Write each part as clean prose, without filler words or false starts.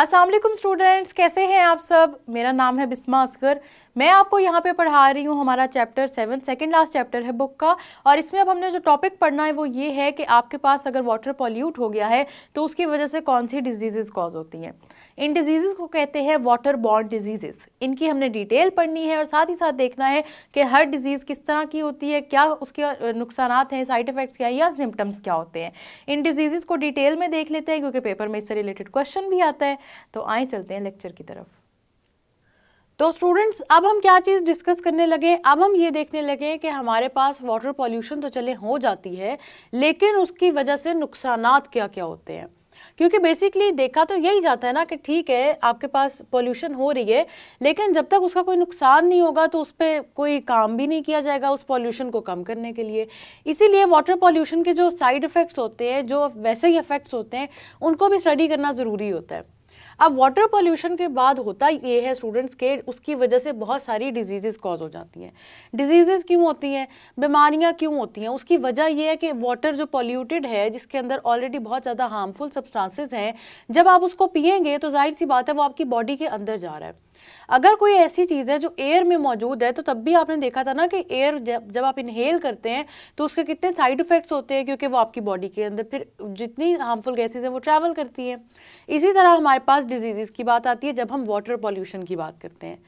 अस्सलाम वालेकुम स्टूडेंट्स, कैसे हैं आप सब। मेरा नाम है बिस्मा असगर। मैं आपको यहाँ पे पढ़ा रही हूँ हमारा चैप्टर 7, सेकंड लास्ट चैप्टर है बुक का। और इसमें अब हमने जो टॉपिक पढ़ना है वो ये है कि आपके पास अगर वाटर पॉल्यूट हो गया है तो उसकी वजह से कौन सी डिजीज़ कॉज होती हैं। इन डिजीज़ को कहते हैं वाटर बॉर्न डिजीज़। इनकी हमने डिटेल पढ़नी है और साथ ही साथ देखना है कि हर डिजीज़ किस तरह की होती है, क्या उसके नुकसानात हैं, साइड इफ़ेक्ट्स क्या हैं या सिम्टम्स क्या होते हैं। इन डिजीज़ को डिटेल में देख लेते हैं क्योंकि पेपर में इससे रिलेटेड क्वेश्चन भी आता है। तो आए चलते हैं लेक्चर की तरफ। तो स्टूडेंट्स, अब हम क्या चीज़ डिस्कस करने लगे, अब हम ये देखने लगे कि हमारे पास वाटर पॉल्यूशन तो चले हो जाती है, लेकिन उसकी वजह से नुकसानात क्या क्या होते हैं। क्योंकि बेसिकली देखा तो यही जाता है ना कि ठीक है आपके पास पॉल्यूशन हो रही है, लेकिन जब तक उसका कोई नुकसान नहीं होगा तो उस पर कोई काम भी नहीं किया जाएगा उस पॉल्यूशन को कम करने के लिए। इसीलिए वाटर पॉल्यूशन के जो साइड इफ़ेक्ट्स होते हैं, जो वैसे ही इफ़ेक्ट्स होते हैं, उनको भी स्टडी करना ज़रूरी होता है। अब वाटर पॉल्यूशन के बाद होता ये है स्टूडेंट्स के उसकी वजह से बहुत सारी डिजीज़ कॉज हो जाती हैं। डिजीज़ क्यों होती हैं, बीमारियां क्यों होती हैं, उसकी वजह ये है कि वाटर जो पॉल्यूटेड है, जिसके अंदर ऑलरेडी बहुत ज़्यादा हार्मफुल सब्सटेंसेस हैं, जब आप उसको पिएंगे तो जाहिर सी बात है वो आपकी बॉडी के अंदर जा रहा है। अगर कोई ऐसी चीज़ है जो एयर में मौजूद है, तो तब भी आपने देखा था ना कि एयर जब आप इनहेल करते हैं तो उसके कितने साइड इफ़ेक्ट्स होते हैं, क्योंकि वो आपकी बॉडी के अंदर फिर जितनी हार्मफुल गैसेज हैं वो ट्रैवल करती हैं। इसी तरह हमारे पास डिजीज़ की बात आती है जब हम वाटर पॉल्यूशन की बात करते हैं।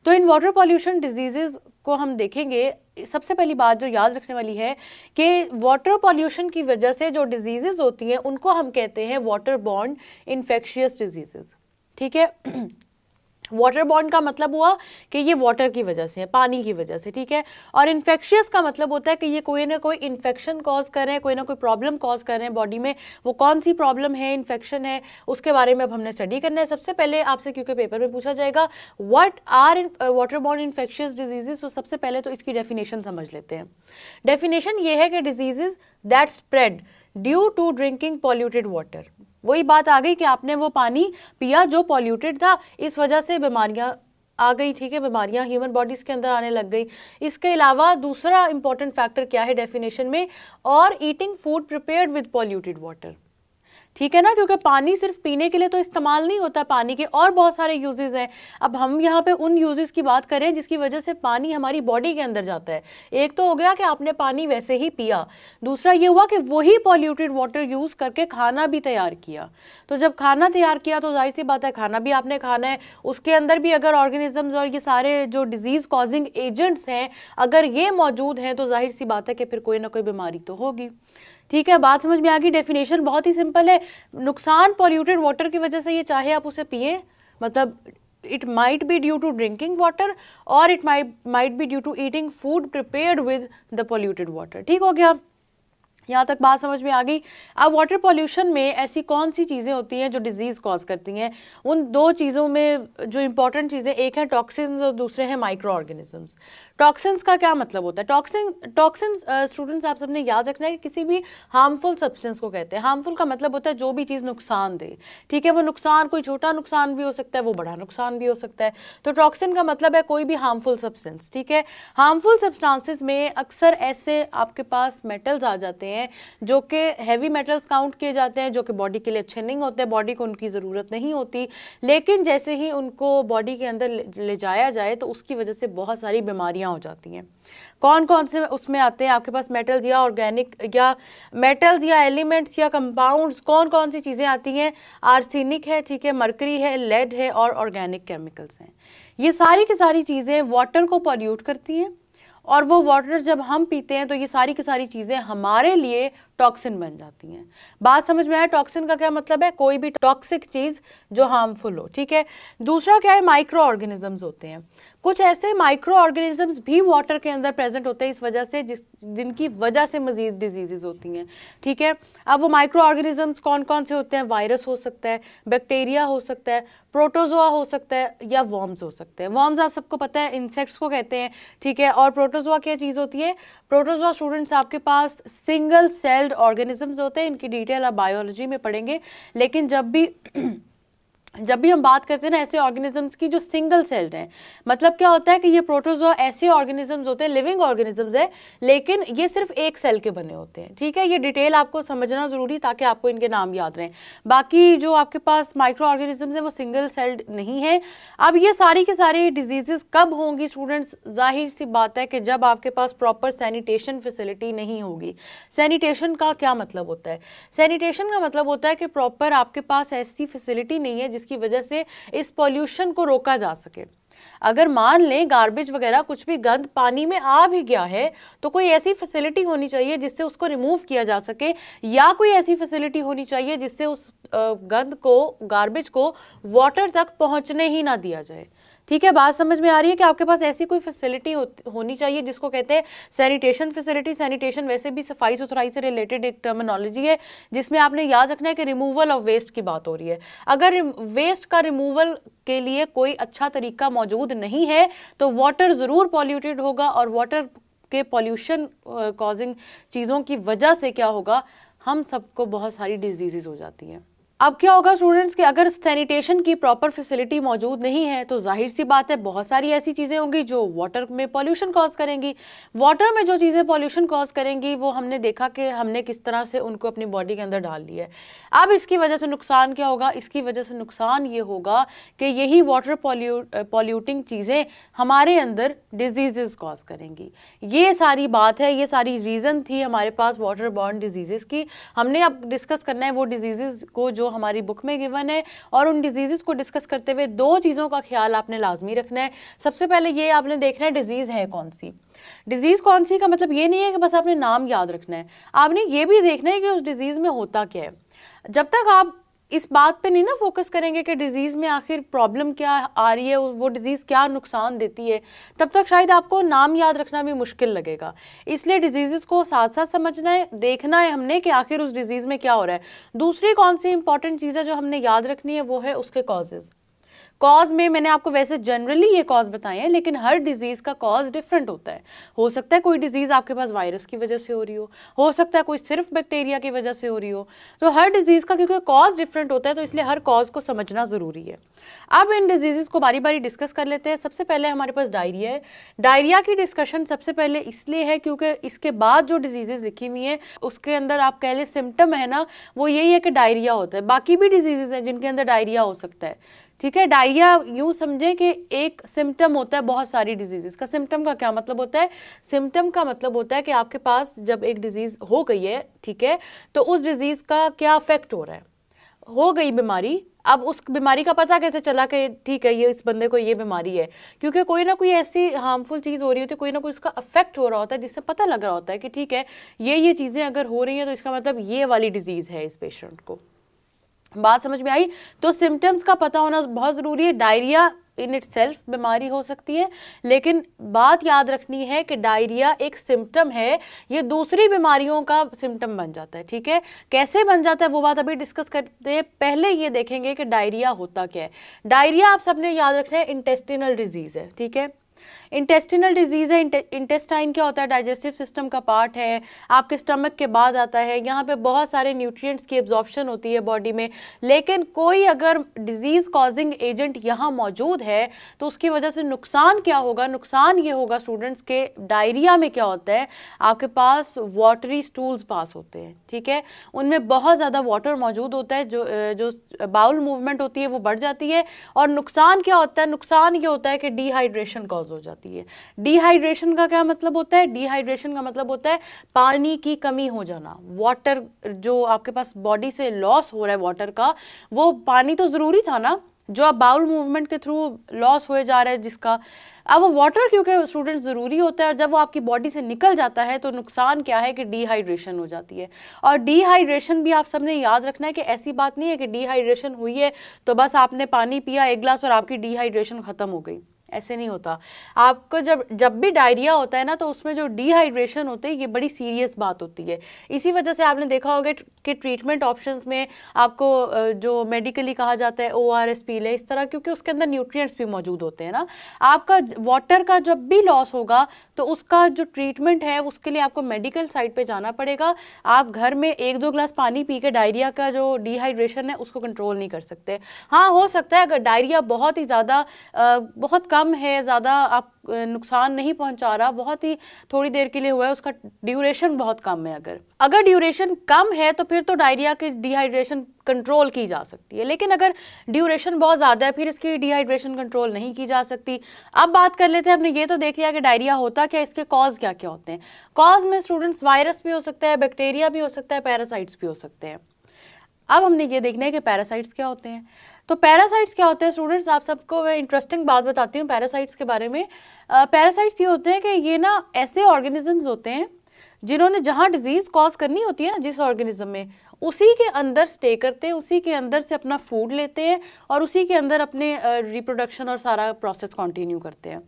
तो इन वाटर पॉल्यूशन डिजीज़ को हम देखेंगे, सबसे पहली बात जो याद रखने वाली है कि वाटर पॉल्यूशन की वजह से जो डिजीज़ होती हैं उनको हम कहते हैं वाटर बॉर्न इन्फेक्शियस डिजीज़। ठीक है, वाटर बॉर्न का मतलब हुआ कि ये वाटर की वजह से है, पानी की वजह से। ठीक है, और इन्फेक्शियस का मतलब होता है कि ये कोई ना कोई इन्फेक्शन कॉज कर रहे हैं, कोई ना कोई प्रॉब्लम कॉज कर रहे हैं बॉडी में। वो कौन सी प्रॉब्लम है, इन्फेक्शन है, उसके बारे में अब हमने स्टडी करना है। सबसे पहले आपसे क्योंकि पेपर में पूछा जाएगा what are water borne infectious diseases, तो सबसे पहले तो इसकी डेफिनेशन समझ लेते हैं। डेफिनेशन ये है कि diseases that spread due to drinking polluted water. वही बात आ गई कि आपने वो पानी पिया जो पॉल्यूटेड था, इस वजह से बीमारियां आ गई। ठीक है, बीमारियां ह्यूमन बॉडीज के अंदर आने लग गई। इसके अलावा दूसरा इंपॉर्टेंट फैक्टर क्या है डेफिनेशन में, और eating food prepared with polluted water. ठीक है ना, क्योंकि पानी सिर्फ पीने के लिए तो इस्तेमाल नहीं होता, पानी के और बहुत सारे यूजेस हैं। अब हम यहाँ पे उन यूजेस की बात करें जिसकी वजह से पानी हमारी बॉडी के अंदर जाता है। एक तो हो गया कि आपने पानी वैसे ही पिया, दूसरा ये हुआ कि वही पॉल्यूटेड वाटर यूज करके खाना भी तैयार किया। तो जब खाना तैयार किया तो जाहिर सी बात है खाना भी आपने खाना है, उसके अंदर भी अगर ऑर्गेनिजम्स और ये सारे जो डिजीज कॉजिंग एजेंट्स हैं अगर ये मौजूद हैं तो जाहिर सी बात है कि फिर कोई ना कोई बीमारी तो होगी। ठीक है, बात समझ में आ गई। डेफिनेशन बहुत ही सिंपल है। नुकसान पॉल्यूटेड वाटर की वजह से ये, चाहे आप उसे पिए, मतलब it might be due to drinking water और it might be due to eating food prepared with the polluted water. ठीक हो गया, यहाँ तक बात समझ में आ गई। अब वाटर पॉल्यूशन में ऐसी कौन सी चीज़ें होती हैं जो डिजीज़ कॉज करती हैं। उन दो चीज़ों में जो इंपॉर्टेंट चीज़ें, एक है टॉक्सिन्स और दूसरे हैं माइक्रो ऑर्गेनिजम्स। टॉक्सिन्स का क्या मतलब होता है? टॉक्सिन्स स्टूडेंट्स आप सबने याद रखना है कि किसी भी हार्मफुल सब्सटेंस को कहते हैं। हार्मफुल का मतलब होता है जो भी चीज़ नुकसान दे। ठीक है, वो नुकसान कोई छोटा नुकसान भी हो सकता है, वो बड़ा नुकसान भी हो सकता है। तो टॉक्सिन का मतलब है कोई भी हार्मफुल सब्सटेंस। ठीक है, हार्मफुल सब्सटेंसेस में अक्सर ऐसे आपके पास मेटल्स आ जाते हैं जो कि हैवी मेटल्स काउंट किए जाते हैं, जो कि बॉडी के लिए अच्छे नहीं होते, बॉडी को उनकी ज़रूरत नहीं होती, लेकिन जैसे ही उनको बॉडी के अंदर ले जाया जाए तो उसकी वजह से बहुत सारी बीमारियां हो जाती हैं। कौन कौन से उसमें आते हैं आपके पास? मेटल्स या ऑर्गेनिक या मेटल्स या एलिमेंट्स या कंपाउंड्स, कौन कौन सी चीज़ें आती हैं? आर्सेनिक है, ठीक है, मरकरी है, लेड है और ऑर्गेनिक केमिकल्स हैं। ये सारी की सारी चीज़ें वाटर को पॉल्यूट करती हैं और वो वाटर जब हम पीते हैं तो ये सारी की सारी चीज़ें हमारे लिए टॉक्सिन बन जाती हैं। बात समझ में आया? टॉक्सिन का क्या मतलब है? कोई भी टॉक्सिक चीज़ जो हार्मफुल हो। ठीक है, दूसरा क्या है? माइक्रो ऑर्गेनिजम्स होते हैं। कुछ ऐसे माइक्रो ऑर्गेनिजम्स भी वाटर के अंदर प्रेजेंट होते हैं इस वजह से जिनकी वजह से मजीद डिजीज़ होती हैं। ठीक है, अब वो माइक्रो ऑर्गेनिजम्स कौन कौन से होते हैं? वायरस हो सकता है, बैक्टीरिया हो सकता है, प्रोटोजोआ हो सकता है या वर्म्स हो सकते हैं। वर्म्स आप सबको पता है इंसेक्ट्स को कहते हैं। ठीक है, और प्रोटोजोआ क्या चीज़ होती है? प्रोटोजोआ स्टूडेंट्स आपके पास सिंगल सेल्ड ऑर्गेनिजम्स होते हैं। इनकी डिटेल आप बायोलॉजी में पढ़ेंगे, लेकिन जब भी जब भी हम बात करते हैं ना ऐसे ऑर्गेनिजम्स की जो सिंगल सेल्ड हैं, मतलब क्या होता है कि ये प्रोटोजोआ ऐसे ऑर्गेनिजम्स होते हैं, लिविंग ऑर्गेनिजम्स है, लेकिन ये सिर्फ एक सेल के बने होते हैं। ठीक है, ये डिटेल आपको समझना जरूरी ताकि आपको इनके नाम याद रहें। बाकी जो आपके पास माइक्रो ऑर्गेनिजम्स है वो सिंगल सेल्ड नहीं है। अब ये सारी के सारी डिजीजेस कब होंगी स्टूडेंट्स? जाहिर सी बात है कि जब आपके पास प्रॉपर सैनिटेशन फैसिलिटी नहीं होगी। सैनिटेशन का क्या मतलब होता है? सैनिटेशन का मतलब होता है कि प्रॉपर आपके पास ऐसी फैसिलिटी नहीं है की वजह से इस पॉल्यूशन को रोका जा सके। अगर मान लें गार्बेज वगैरह कुछ भी गंद पानी में आ भी गया है तो कोई ऐसी फैसिलिटी होनी चाहिए जिससे उसको रिमूव किया जा सके, या कोई ऐसी फैसिलिटी होनी चाहिए जिससे उस गंद को, गार्बेज को वाटर तक पहुंचने ही ना दिया जाए। ठीक है, बात समझ में आ रही है कि आपके पास ऐसी कोई फैसिलिटी होनी चाहिए जिसको कहते हैं सैनिटेशन फैसिलिटी। सैनिटेशन वैसे भी सफाई सुथराई से रिलेटेड एक टर्मिनोलॉजी है जिसमें आपने याद रखना है कि रिमूवल ऑफ वेस्ट की बात हो रही है। अगर वेस्ट का रिमूवल के लिए कोई अच्छा तरीका मौजूद नहीं है तो वाटर ज़रूर पॉल्यूटेड होगा, और वाटर के पॉल्यूशन कॉजिंग चीज़ों की वजह से क्या होगा, हम सबको बहुत सारी डिजीज़ हो जाती हैं। अब क्या होगा स्टूडेंट्स कि अगर सैनिटेशन की प्रॉपर फैसिलिटी मौजूद नहीं है तो जाहिर सी बात है बहुत सारी ऐसी चीज़ें होंगी जो वाटर में पॉल्यूशन कॉज करेंगी। वाटर में जो चीज़ें पॉल्यूशन कॉज करेंगी वो हमने देखा कि हमने किस तरह से उनको अपनी बॉडी के अंदर डाल लिया है। अब इसकी वजह से नुकसान क्या होगा? इसकी वजह से नुकसान ये होगा कि यही वाटर पॉल्यूटिंग चीज़ें हमारे अंदर डिजीज़ कॉज करेंगी। ये सारी बात है, ये सारी रीज़न थी हमारे पास वाटर बॉर्न डिजीज़ की। हमने अब डिस्कस करना है वो डिजीज़ को जो हमारी बुक में गिवन है, और उन डिजीज़ को डिस्कस करते हुए दो चीज़ों का ख्याल आपने लाजमी रखना है। सबसे पहले ये आपने देखना है डिजीज़ है कौन सी। डिजीज़ कौन सी का मतलब ये नहीं है कि बस आपने नाम याद रखना है, आपने ये भी देखना है कि उस डिजीज़ में होता क्या है। जब तक आप इस बात पे नहीं ना फोकस करेंगे कि डिजीज़ में आखिर प्रॉब्लम क्या आ रही है, वो डिज़ीज़ क्या नुकसान देती है, तब तक शायद आपको नाम याद रखना भी मुश्किल लगेगा। इसलिए डिजीज़ को साथ साथ समझना है, देखना है हमने कि आखिर उस डिज़ीज़ में क्या हो रहा है। दूसरी कौन सी इंपॉर्टेंट चीज़ है जो हमने याद रखनी है वो है उसके कॉजेज़। कॉज में मैंने आपको वैसे जनरली ये कॉज बताए हैं, लेकिन हर डिजीज़ का कॉज डिफरेंट होता है। हो सकता है कोई डिजीज़ आपके पास वायरस की वजह से हो रही हो सकता है कोई सिर्फ बैक्टीरिया की वजह से हो रही हो। तो हर डिजीज़ का क्योंकि कॉज डिफरेंट होता है तो इसलिए हर कॉज को समझना ज़रूरी है। अब इन डिजीज़ को बारी बारी डिस्कस कर लेते हैं। सबसे पहले हमारे पास डायरिया है। डायरिया की डिस्कशन सबसे पहले इसलिए है क्योंकि इसके बाद जो डिजीज़ लिखी हुई हैं उसके अंदर आप कह लें सिम्टम है ना, वो यही है कि डायरिया होता है। बाकी भी डिजीज़ हैं जिनके अंदर डायरिया हो सकता है। ठीक है, डायरिया यूँ समझें कि एक सिम्टम होता है बहुत सारी डिजीज़ का। सिम्टम का क्या मतलब होता है? सिम्टम का मतलब होता है कि आपके पास जब एक डिजीज़ हो गई है, ठीक है, तो उस डिजीज़ का क्या अफेक्ट हो रहा है। हो गई बीमारी, अब उस बीमारी का पता कैसे चला कि ठीक है ये इस बंदे को ये बीमारी है? क्योंकि कोई ना कोई ऐसी हार्मफुल चीज़ हो रही होती है, कोई ना कोई उसका अफेक्ट हो रहा होता है जिससे पता लग रहा होता है कि ठीक है ये चीज़ें अगर हो रही हैं तो इसका मतलब ये वाली डिजीज़ है इस पेशेंट को। बात समझ में आई? तो सिम्टम्स का पता होना बहुत ज़रूरी है। डायरिया इन इटसेल्फ बीमारी हो सकती है, लेकिन बात याद रखनी है कि डायरिया एक सिम्टम है, ये दूसरी बीमारियों का सिम्टम बन जाता है। ठीक है, कैसे बन जाता है वो बात अभी डिस्कस करते हैं। पहले ये देखेंगे कि डायरिया होता क्या है। डायरिया आप सबने याद रखना है इंटेस्टिनल डिजीज़ है। ठीक है, इंटेस्टिनल डिजीज़ है। इंटेस्टाइन क्या होता है? डाइजेस्टिव सिस्टम का पार्ट है, आपके स्टमक के बाद आता है। यहाँ पे बहुत सारे न्यूट्रिएंट्स की एब्जॉर्प्शन होती है बॉडी में, लेकिन कोई अगर डिजीज़ कॉजिंग एजेंट यहाँ मौजूद है तो उसकी वजह से नुकसान क्या होगा? नुकसान ये होगा स्टूडेंट्स के डायरिया में क्या होता है, आपके पास वाटरी स्टूल्स पास होते हैं। ठीक है, उनमें बहुत ज़्यादा वाटर मौजूद होता है, जो बाउल मूवमेंट होती है वो बढ़ जाती है। और नुकसान क्या होता है? नुकसान ये होता है कि डिहाइड्रेशन कॉज हो जाती है। डिहाइड्रेशन का क्या मतलब होता है? डिहाइड्रेशन का मतलब होता है पानी की कमी हो जाना। वाटर जो आपके पास बॉडी से लॉस हो रहा है वाटर का, वो पानी तो ज़रूरी था ना जो अब बाउल मूवमेंट के थ्रू लॉस हुए जा रहा है जिसका। अब वो वाटर क्योंकि स्टूडेंट ज़रूरी होता है और जब वो आपकी बॉडी से निकल जाता है तो नुकसान क्या है कि डिहाइड्रेशन हो जाती है। और डिहाइड्रेशन भी आप सबने याद रखना है कि ऐसी बात नहीं है कि डिहाइड्रेशन हुई है तो बस आपने पानी पिया एक गिलास और आपकी डिहाइड्रेशन ख़त्म हो गई। ऐसे नहीं होता। आपको जब भी डायरिया होता है ना, तो उसमें जो डिहाइड्रेशन होती है ये बड़ी सीरियस बात होती है। इसी वजह से आपने देखा होगा कि ट्रीटमेंट ऑप्शंस में आपको जो मेडिकली कहा जाता है ORS पी ले इस तरह, क्योंकि उसके अंदर न्यूट्रिएंट्स भी मौजूद होते हैं ना। आपका वाटर का जब भी लॉस होगा तो उसका जो ट्रीटमेंट है उसके लिए आपको मेडिकल साइड पे जाना पड़ेगा। आप घर में 1-2 ग्लास पानी पी के डायरिया का जो डिहाइड्रेशन है उसको कंट्रोल नहीं कर सकते। हाँ, हो सकता है अगर डायरिया बहुत ही ज़्यादा बहुत कम है, ज़्यादा आप नुकसान नहीं पहुंचा रहा, बहुत ही थोड़ी देर के लिए हुआ है, उसका ड्यूरेशन बहुत कम है, अगर ड्यूरेशन कम है तो फिर तो डायरिया की डिहाइड्रेशन कंट्रोल की जा सकती है। लेकिन अगर ड्यूरेशन बहुत ज़्यादा है फिर इसकी डिहाइड्रेशन कंट्रोल नहीं की जा सकती। अब बात कर लेते हैं, हमने ये तो देख लिया कि डायरिया होता क्या, इसके कॉज क्या क्या होते हैं। कॉज में स्टूडेंट्स वायरस भी हो सकता है, बैक्टीरिया भी हो सकता है, पैरासाइट्स भी हो सकते हैं। अब हमने ये देखना है कि पैरासाइट्स क्या होते हैं। तो पैरासाइट्स क्या होते हैं स्टूडेंट्स, आप सबको मैं इंटरेस्टिंग बात बताती हूँ पैरासाइट्स के बारे में। पैरासाइट्स ये होते हैं कि ये ना ऐसे ऑर्गेनिजम्स होते हैं जिन्होंने जहाँ डिजीज़ कॉज करनी होती है ना जिस ऑर्गेनिज्म में, उसी के अंदर स्टे करते हैं, उसी के अंदर से अपना फूड लेते हैं और उसी के अंदर अपने रिप्रोडक्शन और सारा प्रोसेस कंटिन्यू करते हैं।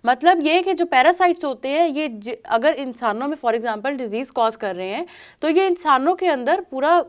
मतलब ये कि जो पैरासाइट्स होते हैं ये अगर इंसानों में फॉर एग्जांपल डिजीज़ कॉज कर रहे हैं तो ये इंसानों के अंदर पूरा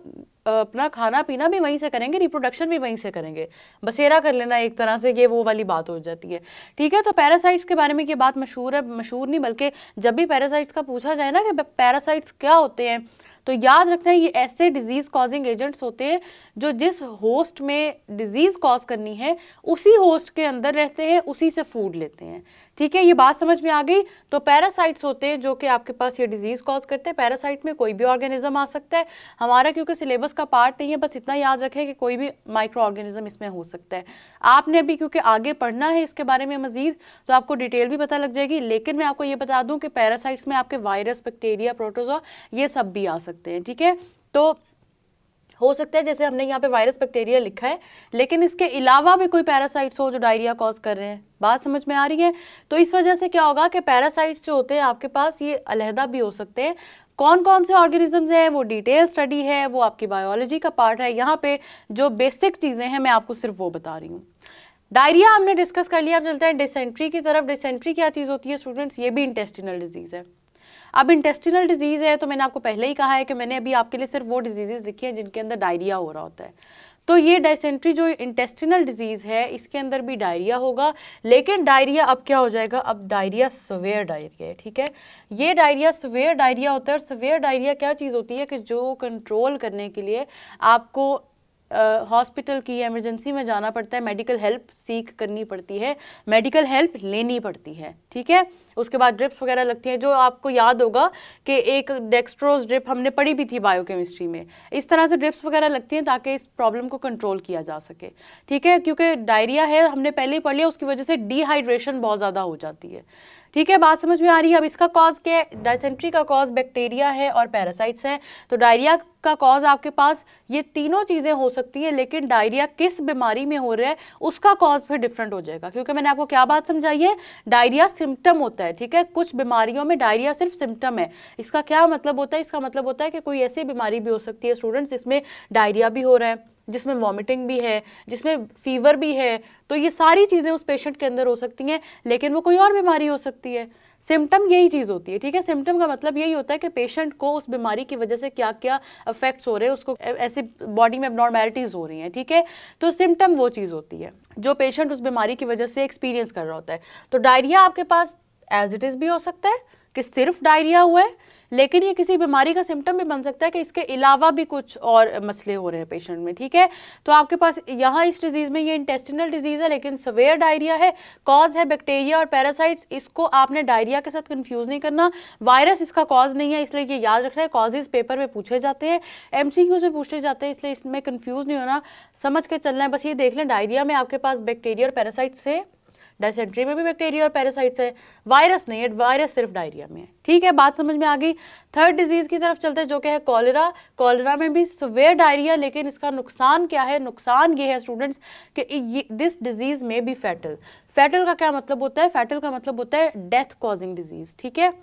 अपना खाना पीना भी वहीं से करेंगे, रिप्रोडक्शन भी वहीं से करेंगे, बसेरा कर लेना एक तरह से, ये वो वाली बात हो जाती है। ठीक है, तो पैरासाइट्स के बारे में ये बात मशहूर है, मशहूर नहीं बल्कि जब भी पैरासाइट्स का पूछा जाए ना कि पैरासाइट्स क्या होते हैं तो याद रखना है ये ऐसे डिजीज़ कॉजिंग एजेंट्स होते हैं जो जिस होस्ट में डिजीज़ कॉज करनी है उसी होस्ट के अंदर रहते हैं, उसी से फूड लेते हैं। ठीक है, ये बात समझ में आ गई। तो पैरासाइट्स होते हैं जो कि आपके पास ये डिजीज़ कॉज करते हैं। पैरासाइट में कोई भी ऑर्गेनिज्म आ सकता है, हमारा क्योंकि सिलेबस का पार्ट नहीं है, बस इतना याद रखें कि कोई भी माइक्रो ऑर्गेनिज्म इसमें हो सकता है। आपने अभी क्योंकि आगे पढ़ना है इसके बारे में मजीद, तो आपको डिटेल भी पता लग जाएगी। लेकिन मैं आपको ये बता दूं कि पैरासाइट्स में आपके वायरस, बैक्टीरिया, प्रोटोजोआ ये सब भी आ सकते हैं। ठीक है, तो हो सकता है जैसे हमने यहाँ पे वायरस, बैक्टीरिया लिखा है, लेकिन इसके अलावा भी कोई पैरासाइट्स हो जो डायरिया कॉज कर रहे हैं। बात समझ में आ रही है? तो इस वजह से क्या होगा कि पैरासाइट्स जो होते हैं आपके पास ये अलहदा भी हो सकते हैं। कौन कौन से ऑर्गेनिजम्स हैं वो डिटेल स्टडी है, वो आपकी बायोलॉजी का पार्ट है। यहाँ पे जो बेसिक चीज़ें हैं मैं आपको सिर्फ वो बता रही हूँ। डायरिया हमने डिस्कस कर लिया, अब चलते हैं डिसेंट्री की तरफ। डिसेंट्री क्या चीज़ होती है स्टूडेंट्स? ये भी इंटेस्टिनल डिजीज़ है। अब इंटेस्टिनल डिजीज़ है तो मैंने आपको पहले ही कहा है कि मैंने अभी आपके लिए सिर्फ वो डिजीज़ लिखी हैं जिनके अंदर डायरिया हो रहा होता है। तो ये डिसेंट्री जो इंटेस्टिनल डिजीज़ है इसके अंदर भी डायरिया होगा, लेकिन डायरिया अब क्या हो जाएगा, अब डायरिया सवेयर डायरिया है। ठीक है, ये डायरिया सवेयर डायरिया होता है। और सवेयर डायरिया क्या चीज़ होती है कि जो कंट्रोल करने के लिए आपको हॉस्पिटल की इमरजेंसी में जाना पड़ता है, मेडिकल हेल्प सीख करनी पड़ती है, मेडिकल हेल्प लेनी पड़ती है। ठीक है, उसके बाद ड्रिप्स वगैरह लगती हैं, जो आपको याद होगा कि एक डेक्सट्रोज ड्रिप हमने पढ़ी भी थी बायोकेमिस्ट्री में। इस तरह से ड्रिप्स वगैरह लगती हैं ताकि इस प्रॉब्लम को कंट्रोल किया जा सके। ठीक है, क्योंकि डायरिया है हमने पहले ही पढ़ लिया, उसकी वजह से डिहाइड्रेशन बहुत ज़्यादा हो जाती है। ठीक है, बात समझ में आ रही है? अब इसका कॉज क्या है? डिसेंट्री का कॉज बैक्टीरिया है और पैरासाइट्स है। तो डायरिया का कॉज आपके पास ये तीनों चीज़ें हो सकती है, लेकिन डायरिया किस बीमारी में हो रहा है उसका कॉज फिर डिफरेंट हो जाएगा। क्योंकि मैंने आपको क्या बात समझाई है, डायरिया सिम्टम होता है। ठीक है, कुछ बीमारियों में डायरिया सिर्फ सिम्टम है। इसका क्या मतलब होता है? इसका मतलब होता है कि कोई ऐसी बीमारी भी हो सकती है स्टूडेंट्स जिसमें डायरिया भी हो रहा है, जिसमें वॉमिटिंग भी है, जिसमें फीवर भी है। तो ये सारी चीज़ें उस पेशेंट के अंदर हो सकती हैं, लेकिन वो कोई और बीमारी हो सकती है। सिम्टम यही चीज़ होती है। ठीक है, सिम्टम का मतलब यही होता है कि पेशेंट को उस बीमारी की वजह से क्या क्या इफेक्ट्स हो रहे हैं, उसको ऐसे बॉडी में एबनॉर्मैलिटीज़ हो रही हैं। ठीक है, तो सिम्टम वो चीज़ होती है जो पेशेंट उस बीमारी की वजह से एक्सपीरियंस कर रहा होता है। तो डायरिया आपके पास एज इट इज़ भी हो सकता है कि सिर्फ डायरिया हुआ है, लेकिन ये किसी बीमारी का सिम्टम भी बन सकता है कि इसके अलावा भी कुछ और मसले हो रहे हैं पेशेंट में। ठीक है, तो आपके पास यहाँ इस डिजीज़ में ये इंटेस्टिनल डिजीज़ है, लेकिन सवेयर डायरिया है, कॉज है बैक्टीरिया और पैरासाइट्स। इसको आपने डायरिया के साथ कंफ्यूज नहीं करना। वायरस इसका कॉज नहीं है, इसलिए ये याद रखना है। कॉजेज पेपर में पूछे जाते हैं, MCQs में पूछे जाते हैं, इसलिए इसमें कंफ्यूज नहीं होना, समझ के चलना है। बस ये देख लें, डायरिया में आपके पास बैक्टीरिया और पैरासाइट्स है, डिसेंट्री में भी बैक्टीरिया और पैरासाइट्स है, वायरस नहीं है, वायरस सिर्फ डायरिया में है। ठीक है, बात समझ में आ गई। थर्ड डिजीज़ की तरफ चलते हैं जो कि है कॉलेरा। कॉलेरा में भी सवेयर डायरिया, लेकिन इसका नुकसान क्या है? नुकसान ये है स्टूडेंट्स कि दिस डिजीज़ में भी फैटल। फैटल का क्या मतलब होता है? फैटल का मतलब होता है डेथ कॉजिंग डिजीज़। ठीक है,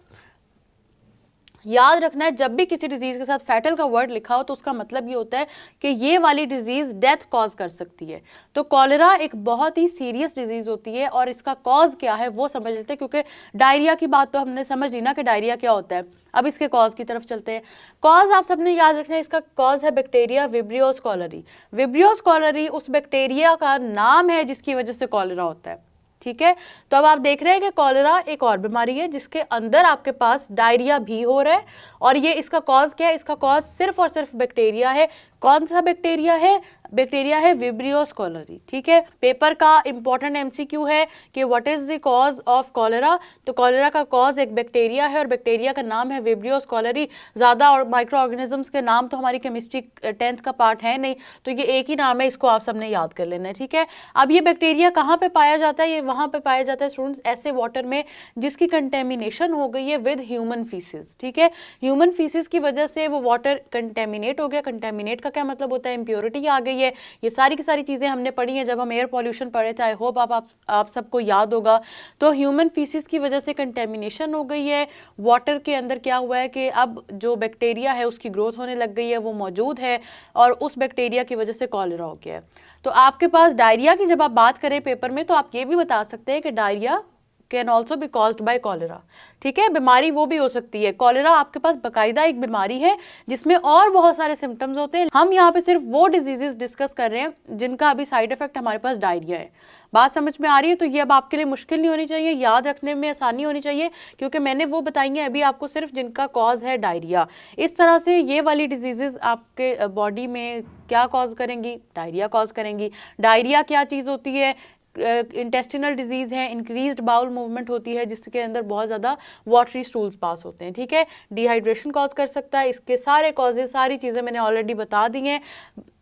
याद रखना है, जब भी किसी डिजीज के साथ फैटल का वर्ड लिखा हो तो उसका मतलब ये होता है कि ये वाली डिजीज डेथ कॉज कर सकती है। तो कॉलेरा एक बहुत ही सीरियस डिजीज होती है और इसका कॉज क्या है वो समझ लेते हैं, क्योंकि डायरिया की बात तो हमने समझ ली ना कि डायरिया क्या होता है। अब इसके कॉज की तरफ चलते हैं। कॉज आप सबने याद रखना है, इसका कॉज है bacteria vibrio scholarly. Vibrio scholarly उस बैक्टीरिया का नाम है जिसकी वजह से कॉलेरा होता है, ठीक है। तो अब आप देख रहे हैं कि कॉलेरा एक और बीमारी है जिसके अंदर आपके पास डायरिया भी हो रहा है, और ये इसका कॉज क्या है? इसका कॉज सिर्फ और सिर्फ बैक्टीरिया है। कौन सा बैक्टीरिया है? बैक्टीरिया है विब्रियो स्कॉलरी, ठीक है। पेपर का इंपॉर्टेंट एमसीक्यू है कि what is the cause of cholera. तो कॉलेरा का कॉज एक बैक्टीरिया है और बैक्टीरिया का नाम है विब्रियो स्कॉलरी। ज्यादा और माइक्रो ऑर्गेनिजम्स के नाम तो हमारी केमिस्ट्री 10th का पार्ट है नहीं, तो ये एक ही नाम है, इसको आप सबने याद कर लेना है, ठीक है। अब ये बैक्टीरिया कहाँ पे पाया जाता है? ये वहां पे पाया जाता है स्टूडेंट्स ऐसे वाटर में जिसकी कंटेमिनेशन हो गई है विद ह्यूमन फीसिस, ठीक है। ह्यूमन फीसिस की वजह से वो वाटर कंटेमिनेट हो गया। कंटेमिनेट का क्या मतलब होता है? इंप्योरिटी आ गई है। ये सारी की सारी चीजें हमने पढ़ी हैं जब हम एयर पॉल्यूशन पढ़े थे। आई होप आप सबको याद होगा। तो ह्यूमन फीसिस की वजह से कंटेमिनेशन हो गई है। वाटर के अंदर क्या हुआ है कि अब जो बैक्टीरिया है उसकी ग्रोथ होने लग गई है, वो मौजूद है, और उस बैक्टीरिया की वजह से कॉलेरा हो गया है। तो आपके पास डायरिया की जब आप बात करें पेपर में, तो आप ये भी बता सकते हैं कि diarrhoea can also be caused by cholera, ठीक है। बीमारी वो भी हो सकती है। कॉलेरा आपके पास बाकायदा एक बीमारी है जिसमें और बहुत सारे सिम्टम्स होते हैं। हम यहाँ पे सिर्फ वो डिजीजेस डिस्कस कर रहे हैं जिनका अभी साइड इफेक्ट हमारे पास डायरिया है। बात समझ में आ रही है? तो ये अब आपके लिए मुश्किल नहीं होनी चाहिए, याद रखने में आसानी होनी चाहिए, क्योंकि मैंने वो बताई है अभी आपको सिर्फ जिनका कॉज है डायरिया। इस तरह से ये वाली डिजीजेस आपके बॉडी में क्या कॉज करेंगी? डायरिया कॉज करेंगी। डायरिया क्या चीज़ होती है? इंटेस्टिनल डिजीज है, इंक्रीज्ड बाउल मूवमेंट होती है जिसके अंदर बहुत ज़्यादा वाटरी स्टूल्स पास होते हैं, ठीक है। डिहाइड्रेशन कॉज कर सकता है। इसके सारे कॉजेज, सारी चीज़ें मैंने ऑलरेडी बता दी हैं।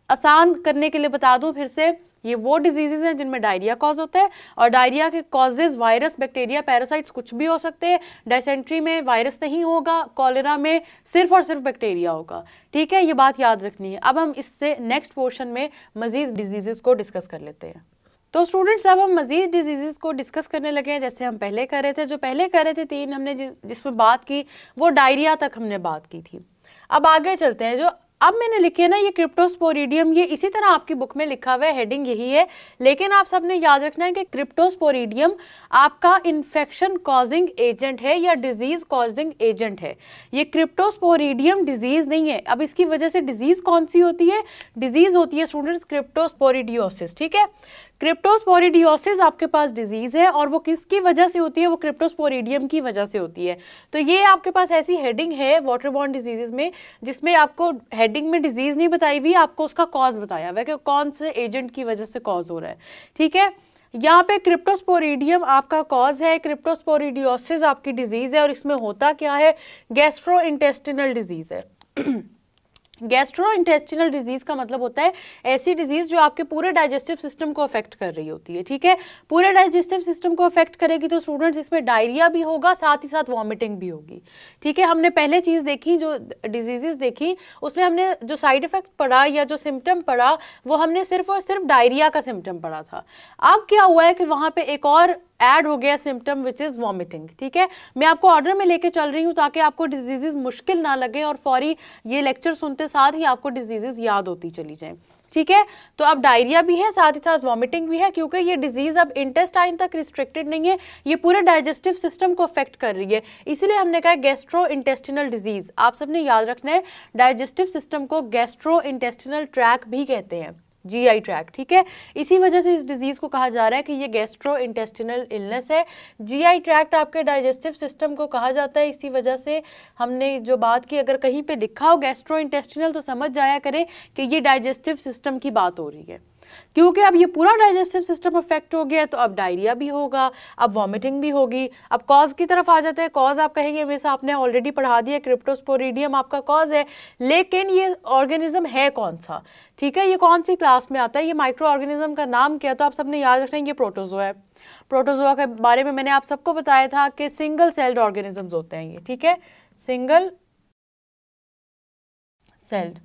आसान करने के लिए बता दूं फिर से, ये वो डिजीजेज हैं जिनमें डायरिया कॉज होता है, और डायरिया के कॉजेज वायरस, बैक्टीरिया, पैरासाइट्स कुछ भी हो सकते हैं। डायसेंट्री में वायरस नहीं होगा, कॉलेरा में सिर्फ और सिर्फ बैक्टीरिया होगा, ठीक है। ये बात याद रखनी है। अब हम इससे नेक्स्ट पोर्शन में मजीद डिजीजेस को डिस्कस कर लेते हैं। तो स्टूडेंट्स, अब हम मजीद डिजीज़ को डिस्कस करने लगे हैं जैसे हम पहले कर रहे थे। जो पहले कर रहे थे 3 हमने जिसमें बात की वो डायरिया तक हमने बात की थी। अब आगे चलते हैं। जो अब मैंने लिखे ना ये क्रिप्टोस्पोरिडियम, ये इसी तरह आपकी बुक में लिखा हुआ है, हेडिंग यही है, लेकिन आप सबने याद रखना है कि क्रिप्टोस्पोरिडियम आपका इन्फेक्शन कॉजिंग एजेंट है या डिजीज कॉजिंग एजेंट है। ये क्रिप्टोस्पोरिडियम डिजीज नहीं है। अब इसकी वजह से डिजीज कौन सी होती है? डिजीज होती है स्टूडेंट्स क्रिप्टोस्पोरिडियोसिस, ठीक है। क्रिप्टोस्पोरिडियोसिस आपके पास डिजीज है, और वो किसकी वजह से होती है? वो क्रिप्टोस्पोरिडियम की वजह से होती है। तो ये आपके पास ऐसी हेडिंग है वाटरबॉर्न डिजीजेस में जिसमें आपको हेडिंग में डिजीज नहीं बताई हुई, आपको उसका कॉज बताया हुआ है कि कौन से एजेंट की वजह से कॉज हो रहा है, ठीक है। यहाँ पे क्रिप्टोस्पोरिडियम आपका कॉज है, क्रिप्टोस्पोरिडियोसिस आपकी डिजीज है, और इसमें होता क्या है? गैस्ट्रोइंटेस्टिनल डिजीज है। गैस्ट्रोइंटेस्टिनल डिजीज का मतलब होता है ऐसी डिजीज जो आपके पूरे डाइजेस्टिव सिस्टम को अफेक्ट कर रही होती है, ठीक है। पूरे डाइजेस्टिव सिस्टम को अफेक्ट करेगी तो स्टूडेंट्स इसमें डायरिया भी होगा, साथ ही साथ वॉमिटिंग भी होगी, ठीक है। हमने पहले चीज़ देखी, जो डिजीजेस देखी, उसमें हमने जो साइड इफेक्ट पढ़ा या जो सिम्टम पढ़ा वो हमने सिर्फ और सिर्फ डायरिया का सिम्टम पढ़ा था। अब क्या हुआ है कि वहाँ पे एक और ऐड हो गया सिम्टम विच इज वॉमिटिंग, ठीक है। मैं आपको ऑर्डर में लेके चल रही हूँ ताकि आपको डिजीजेस मुश्किल ना लगे और फौरी ये लेक्चर सुनते साथ ही आपको डिजीजेस याद होती चली जाए, ठीक है। तो अब डायरिया भी है, साथ ही साथ वॉमिटिंग भी है, क्योंकि ये डिजीज अब इंटेस्टाइन तक रिस्ट्रिक्टेड नहीं है, ये पूरे डाइजेस्टिव सिस्टम को अफेक्ट कर रही है। इसीलिए हमने कहा गैस्ट्रो इंटेस्टिनल डिजीज। आप सबने याद रखना है डाइजेस्टिव सिस्टम को गैस्ट्रो इंटेस्टिनल ट्रैक भी कहते हैं, जीआई ट्रैक, ठीक है। इसी वजह से इस डिजीज को कहा जा रहा है कि ये गैस्ट्रो इंटेस्टिनल इलनेस है। जीआई ट्रैक्ट आपके डाइजेस्टिव सिस्टम को कहा जाता है। इसी वजह से हमने जो बात की, अगर कहीं पे लिखा हो गैस्ट्रो इंटेस्टिनल तो समझ जाया करें कि ये डाइजेस्टिव सिस्टम की बात हो रही है, क्योंकि अब ये पूरा डाइजेस्टिव सिस्टम अफेक्ट हो गया, तो अब डायरिया भी होगा, अब वॉमिटिंग भी होगी। अब कॉज की तरफ आ जाते हैं। कॉज आप कहेंगे वैसे आपने ऑलरेडी पढ़ा दिया, क्रिप्टोस्पोरिडियम आपका कॉज है, लेकिन ये ऑर्गेनिज्म है कौन सा, ठीक है। ये कौन सी क्लास में आता है? ये माइक्रो ऑर्गेनिज्म का नाम क्या? तो आप सबने याद रखना है ये प्रोटोजोआ है। प्रोटोजोआ के बारे में मैंने आप सबको बताया था कि सिंगल सेल्ड ऑर्गेनिजम्स होते हैं ये, ठीक है, सिंगल सेल्ड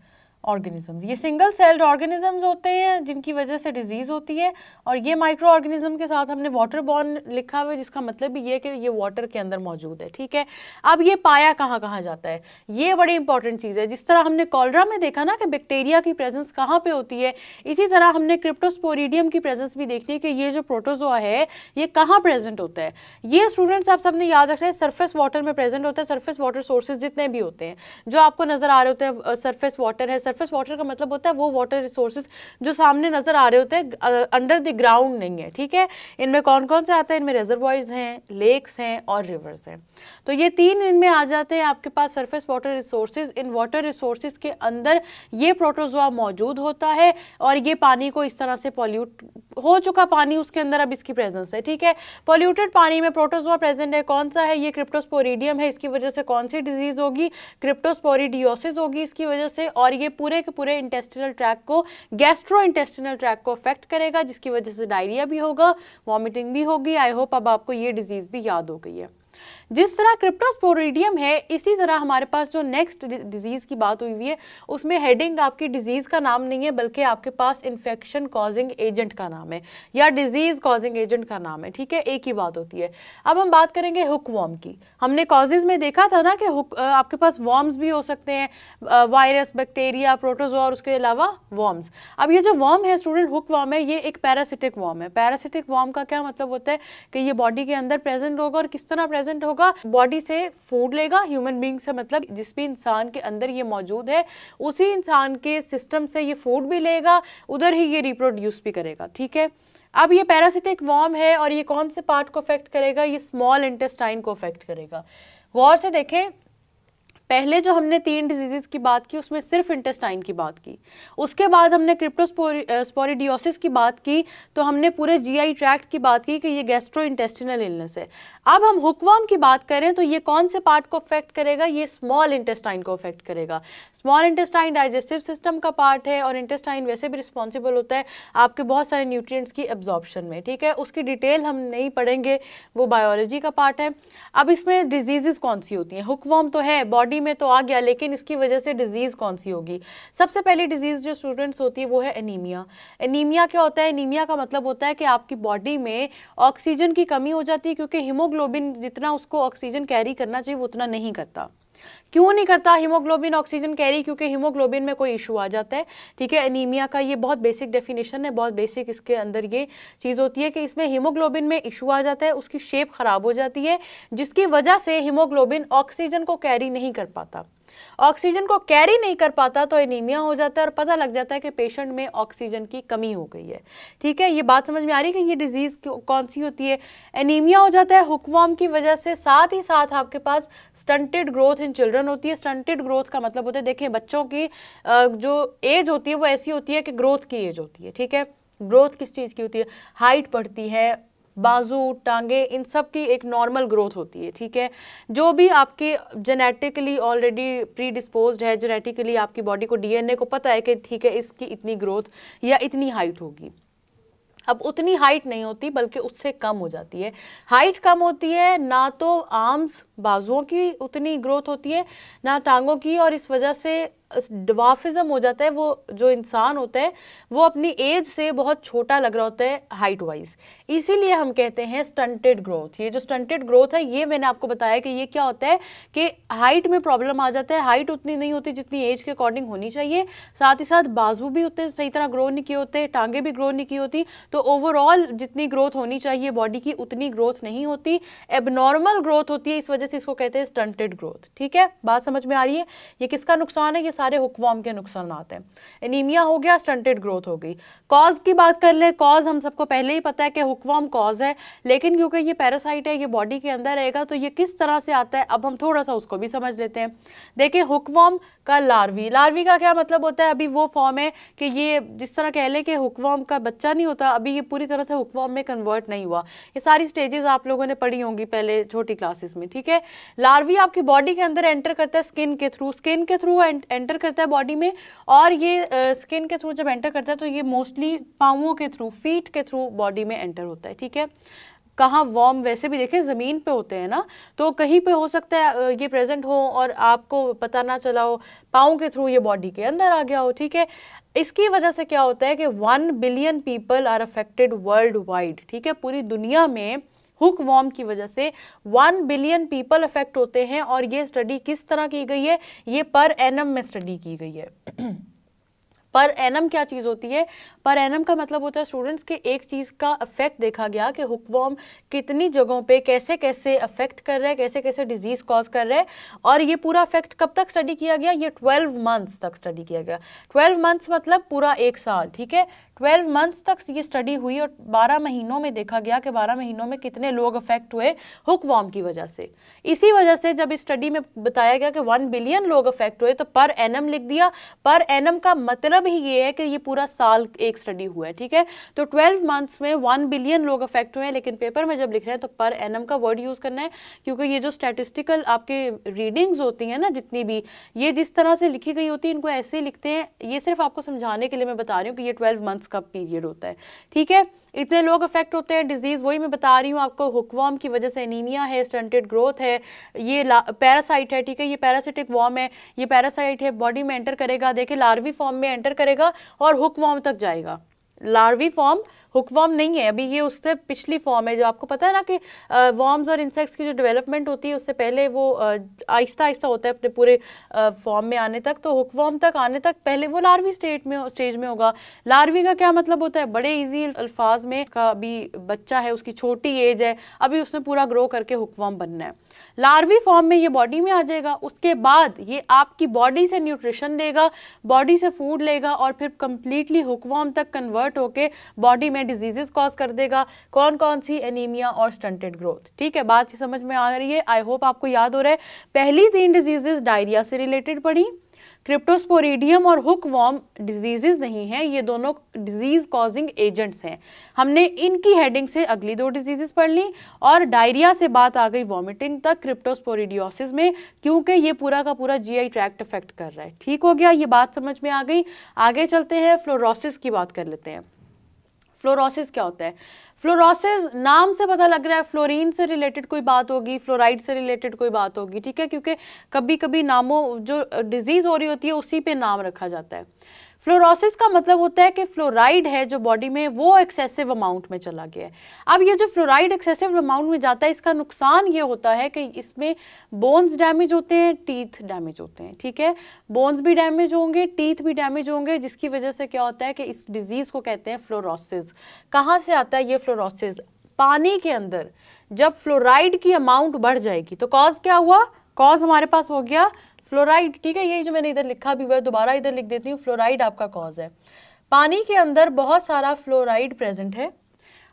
ऑर्गेनिजम्स। ये सिंगल सेल्ड ऑर्गेनिजम्स होते हैं जिनकी वजह से डिजीज होती है, और ये माइक्रो ऑर्गेनिज्म के साथ हमने वाटर बॉर्न लिखा हुआ है, जिसका मतलब भी ये है कि ये वाटर के अंदर मौजूद है। ठीक है, अब ये पाया कहाँ कहाँ जाता है, ये बड़ी इंपॉर्टेंट चीज़ है। जिस तरह हमने कॉलरा में देखा ना कि बैक्टीरिया की प्रेजेंस कहाँ पे होती है, इसी तरह हमने क्रिप्टोस्पोरिडियम की प्रेजेंस भी देखनी है कि ये जो प्रोटोजोआ है ये कहाँ प्रेजेंट होता है। ये स्टूडेंट्स आप सबने याद रखना है, सरफेस वाटर में प्रेजेंट होता है। सरफेस वाटर सोर्सेज जितने भी होते हैं जो आपको नजर आ रहे होते हैं, सरफेस वाटर है। सरफेस वाटर का मतलब होता है वो वाटर रिसोर्सेज जो सामने नजर आ रहे होते हैं, अंडर द ग्राउंड नहीं है। ठीक है, इनमें कौन कौन से आते हैं, इनमें रिजर्वॉयर्स हैं, लेक्स हैं और रिवर्स हैं। तो ये तीन इनमें आ जाते हैं आपके पास सरफेस वाटर रिसोर्सेज। इन वाटर रिसोर्सेज के अंदर ये प्रोटोजोआ मौजूद होता है, और ये पानी को इस तरह से पॉल्यूट हो चुका पानी उसके अंदर अब इसकी प्रेजेंस है। ठीक है, पॉल्यूटेड पानी में प्रोटोजोआ प्रेजेंट है। कौन सा है, ये क्रिप्टोस्पोरिडियम है। इसकी वजह से कौन सी डिजीज होगी, क्रिप्टोस्पोरिडियोसिस होगी इसकी वजह से, और ये पूरे के पूरे इंटेस्टिनल ट्रैक को, गैस्ट्रो इंटेस्टिनल ट्रैक को अफेक्ट करेगा, जिसकी वजह से डायरिया भी होगा, वॉमिटिंग भी होगी। आई होप अब आपको ये डिजीज भी याद हो गई है। जिस तरह क्रिप्टोस्पोरिडियम है, इसी तरह हमारे पास जो नेक्स्ट डिजीज की बात हुई है उसमें हेडिंग आपकी डिजीज का नाम नहीं है, बल्कि आपके पास इन्फेक्शन कॉजिंग एजेंट का नाम है या डिजीज कॉजिंग एजेंट का नाम है। ठीक है, एक ही बात होती है। अब हम बात करेंगे हुकवॉर्म की। हमने कॉजेज में देखा था ना कि आपके पास वॉर्म्स भी हो सकते हैं, वायरस, बैक्टीरिया, प्रोटोजोआ और उसके अलावा वॉर्म्स। अब ये जो वॉर्म है स्टूडेंट, हुकवॉर्म है, ये एक पैरासिटिक वॉर्म है। पैरासिटिक वॉर्म का क्या मतलब होता है कि ये बॉडी के अंदर प्रेजेंट होगा, और किस तरह प्रेजेंट होगा, बॉडी से फूड लेगा, ह्यूमन बीइंग से मतलब जिस भी इंसान के अंदर ये मौजूद है उसी इंसान के सिस्टम से ये फूड भी लेगा, उधर ही ये रिप्रोड्यूस भी करेगा। ठीक है, अब ये पैरासिटिक वॉर्म है, और ये कौन से पार्ट को अफेक्ट करेगा, ये स्मॉल इंटेस्टाइन को अफेक्ट करेगा। गौर से देखें, पहले जो हमने 3 डिजीजेस की बात की उसमें सिर्फ इंटेस्टाइन की बात की, उसके बाद हमने क्रिप्टोस्पोरिडियोसिस की बात की, तो हमने पूरे जीआई ट्रैक्ट की बात की कि ये गैस्ट्रो इंटेस्टिनल इलनेस है। अब हम हुकवॉर्म की बात करें तो ये कौन से पार्ट को अफेक्ट करेगा, ये स्मॉल इंटेस्टाइन को अफेक्ट करेगा। स्मॉल इंटेस्टाइन डाइजेस्टिव सिस्टम का पार्ट है, और इंटेस्टाइन वैसे भी रिस्पॉन्सिबल होता है आपके बहुत सारे न्यूट्रिएंट्स की एब्जॉर्प्शन में। ठीक है, उसकी डिटेल हम नहीं पढ़ेंगे, वो बायोलॉजी का पार्ट है। अब इसमें डिजीजेस कौन सी होती हैं, हुकवॉर्म तो है, बॉडी में तो आ गया, लेकिन इसकी वजह से डिजीज कौन सी होगी। सबसे पहली डिजीज जो स्टूडेंट्स होती है वो है एनीमिया। एनीमिया क्या होता है, एनीमिया का मतलब होता है कि आपकी बॉडी में ऑक्सीजन की कमी हो जाती है, क्योंकि हीमोग्लोबिन जितना उसको ऑक्सीजन कैरी करना चाहिए वो उतना नहीं करता। क्यों नहीं करता हीमोग्लोबिन ऑक्सीजन कैरी, क्योंकि हीमोग्लोबिन में कोई इशू आ जाता है। ठीक है, एनीमिया का ये बहुत बेसिक डेफिनेशन है, बहुत बेसिक इसके अंदर ये चीज़ होती है कि इसमें हीमोग्लोबिन में इशू आ जाता है, उसकी शेप खराब हो जाती है, जिसकी वजह से हीमोग्लोबिन ऑक्सीजन को कैरी नहीं कर पाता। ऑक्सीजन को कैरी नहीं कर पाता तो एनीमिया हो जाता है, और पता लग जाता है कि पेशेंट में ऑक्सीजन की कमी हो गई है। ठीक है, ये बात समझ में आ रही है कि ये डिजीज कौन सी होती है। एनीमिया हो जाता है हुकवॉर्म की वजह से, साथ ही साथ आपके पास स्टंटेड ग्रोथ इन चिल्ड्रन होती है। स्टंटेड ग्रोथ का मतलब होता है, देखिए बच्चों की जो एज होती है वो ऐसी होती है कि ग्रोथ की एज होती है। ठीक है, ग्रोथ किस चीज़ की होती है, हाइट बढ़ती है, बाजू, टांगे, इन सब की एक नॉर्मल ग्रोथ होती है। ठीक है, जो भी आपके जेनेटिकली ऑलरेडी प्री डिस्पोज्ड है, जेनेटिकली आपकी बॉडी को डीएनए को पता है कि ठीक है इसकी इतनी ग्रोथ या इतनी हाइट होगी। अब उतनी हाइट नहीं होती, बल्कि उससे कम हो जाती है। हाइट कम होती है, ना तो आर्म्स, बाजुओं की उतनी ग्रोथ होती है, ना टांगों की, और इस वजह से ड्वार्फिज्म हो जाता है। वो जो इंसान होता है वो अपनी एज से बहुत छोटा लग रहा होता है हाइट वाइज, इसीलिए हम कहते हैं स्टंटेड ग्रोथ। ये जो स्टंटेड ग्रोथ है, ये मैंने आपको बताया कि ये क्या होता है कि हाइट में प्रॉब्लम आ जाता है, हाइट उतनी नहीं होती जितनी एज के अकॉर्डिंग होनी चाहिए, साथ ही साथ बाजू भी उतने सही तरह ग्रो नहीं किए होते, टांगे भी ग्रो नहीं की होती, तो ओवरऑल जितनी ग्रोथ होनी चाहिए बॉडी की उतनी ग्रोथ नहीं होती, एबनॉर्मल ग्रोथ होती है, इस वजह से इसको कहते हैं स्टंटेड ग्रोथ। ठीक है, बात समझ में आ रही है। ये किसका नुकसान है, ये सारे हुकवॉर्म के नुकसान आते हैं। एनीमिया हो गया, स्टंटेड ग्रोथ हो गई। कॉज की बात कर ले, कॉज हम सबको पहले ही पता है कि हुकवॉर्म कॉज है, लेकिन क्योंकि ये पैरासाइट है, ये बॉडी के अंदर रहेगा, तो ये किस तरह से आता है अब हम थोड़ा सा उसको भी समझ लेते हैं। देखिए, हुकवॉर्म का लार्वी, लार्वी का क्या मतलब होता है, अभी वो फॉर्म है कि ये जिस तरह कह ले कि हुकवॉर्म का बच्चा नहीं होता, अभी ये पूरी तरह से हुकवॉर्म में कन्वर्ट नहीं हुआ। ये सारी स्टेजेस आप लोगों ने पढ़ी होंगी पहले छोटी क्लासेस में। ठीक है, लार्वी आपकी बॉडी के अंदर एंटर करता है स्किन के थ्रू एंटर करता है बॉडी में, और ये स्किन के थ्रू जब एंटर करता है तो ये मोस्टली पाँवों के थ्रू, फीट के थ्रू बॉडी में एंटर होता है। ठीक है, कहाँ वर्म वैसे भी देखें ज़मीन पे होते हैं ना, तो कहीं पे हो सकता है ये प्रेजेंट हो और आपको पता ना चला हो, पाँव के थ्रू ये बॉडी के अंदर आ गया हो, ठीक है। इसकी वजह से क्या होता है कि 1 billion people are affected worldwide, ठीक है। पूरी दुनिया में हुक वॉर्म की वजह से 1 बिलियन पीपल अफेक्ट होते हैं। और ये स्टडी किस तरह की गई है, ये पर एनम में स्टडी की गई है। पर एनम क्या चीज़ होती है, पर एनम का मतलब होता है स्टूडेंट्स के एक चीज़ का इफेक्ट देखा गया कि हुकवर्म कितनी जगहों पे कैसे कैसे अफेक्ट कर रहा है, कैसे कैसे डिजीज कॉज कर रहा है। और ये पूरा इफेक्ट कब तक स्टडी किया गया, ये 12 मंथ्स तक स्टडी किया गया। 12 मंथ्स मतलब पूरा 1 साल, ठीक है। 12 मंथ्स तक ये स्टडी हुई और 12 महीनों में देखा गया कि 12 महीनों में कितने लोग अफेक्ट हुए हुकवर्म की वजह से। इसी वजह से जब इस स्टडी में बताया गया कि 1 बिलियन लोग अफेक्ट हुए तो पर एनम लिख दिया। पर एनम का मतलब ही ये है कि ये पूरा साल एक स्टडी हुआ है, ठीक है। तो 12 मंथ्स में 1 बिलियन लोग अफेक्ट हुए हैं, लेकिन पेपर में जब लिख रहे हैं तो पर एनम का वर्ड यूज करना है, क्योंकि ये जो स्टैटिस्टिकल आपके रीडिंग्स होती हैं ना, जितनी भी ये जिस तरह से लिखी गई होती है इनको ऐसे ही लिखते हैं। ये सिर्फ आपको समझाने के लिए मैं बता रही हूँ कि ये 12 मंथ्स का पीरियड होता है, ठीक है। इतने लोग अफेक्ट होते हैं, डिजीज वही मैं बता रही हूँ आपको, हुकवर्म की वजह से एनीमिया है, स्टंटेड ग्रोथ है, ये पैरासाइट है, ठीक है। ये पैरासिटिक वर्म है, ये पैरासाइट है, बॉडी में एंटर करेगा, देखिए लार्वी फॉर्म में एंटर करेगा और हुकवर्म तक जाएगा। लार्वी फॉर्म हुकवर्म नहीं है अभी, ये उससे पिछली फॉर्म है। जो आपको पता है ना कि वर्म्स और इंसेक्ट्स की जो डेवलपमेंट होती है उससे पहले वो आहिस्ता आहिस्ता होता है अपने पूरे फॉर्म में आने तक। तो हुकवर्म तक आने तक पहले वो लार्वी स्टेज में होगा। लार्वी का क्या मतलब होता है, बड़े इजी अल्फाज में, का अभी बच्चा है, उसकी छोटी एज है, अभी उसने पूरा ग्रो करके हुकवर्म बनना है। लार्वी फॉर्म में ये बॉडी में आ जाएगा, उसके बाद ये आपकी बॉडी से न्यूट्रिशन लेगा, बॉडी से फूड लेगा और फिर कंप्लीटली हुकवर्म तक कन्वर्ट होके बॉडी में डिजीजेस कॉज कर देगा। कौन कौन सी, एनीमिया और स्टंटेड ग्रोथ, ठीक है। बात ही समझ में आ रही है, आई होप आपको याद हो रहा है। पहली 3 डिजीजेस डायरिया से रिलेटेड पढ़ी, क्रिप्टोस्पोरिडियम और हुकवर्म डिजीजेस नहीं है, ये दोनों डिजीज कॉजिंग एजेंट्स हैं। हमने इनकी हेडिंग से अगली 2 डिजीजेस पढ़ ली और डायरिया से बात आ गई वॉमिटिंग तक क्रिप्टोस्पोरिडियोसिस में, क्योंकि ये पूरा का पूरा जीआई ट्रैक्ट अफेक्ट कर रहा है। ठीक हो गया, ये बात समझ में आ गई। आगे चलते हैं, फ्लोरोसिस की बात कर लेते हैं। फ्लोरोसिस क्या होता है? फ्लोरोसिस नाम से पता लग रहा है फ्लोरीन से रिलेटेड कोई बात होगी, फ्लोराइड से रिलेटेड कोई बात होगी, ठीक है, क्योंकि कभी कभी नामों जो डिजीज हो रही होती है उसी पे नाम रखा जाता है। फ्लोरोसिस का मतलब होता है कि फ्लोराइड है जो बॉडी में वो एक्सेसिव अमाउंट में चला गया है। अब ये जो फ्लोराइड एक्सेसिव अमाउंट में जाता है इसका नुकसान ये होता है कि इसमें बोन्स डैमेज होते हैं, टीथ डैमेज होते हैं, ठीक है। बोन्स भी डैमेज होंगे, टीथ भी डैमेज होंगे, जिसकी वजह से क्या होता है कि इस डिजीज को कहते हैं फ्लोरोसिस। कहाँ से आता है ये फ्लोरोसिस? पानी के अंदर जब फ्लोराइड की अमाउंट बढ़ जाएगी तो कॉज क्या हुआ? कॉज हमारे पास हो गया फ्लोराइड, ठीक है। यही जो मैंने इधर लिखा भी हुआ है, दोबारा इधर लिख देती हूँ, फ्लोराइड आपका कॉज है। पानी के अंदर बहुत सारा फ्लोराइड प्रेजेंट है,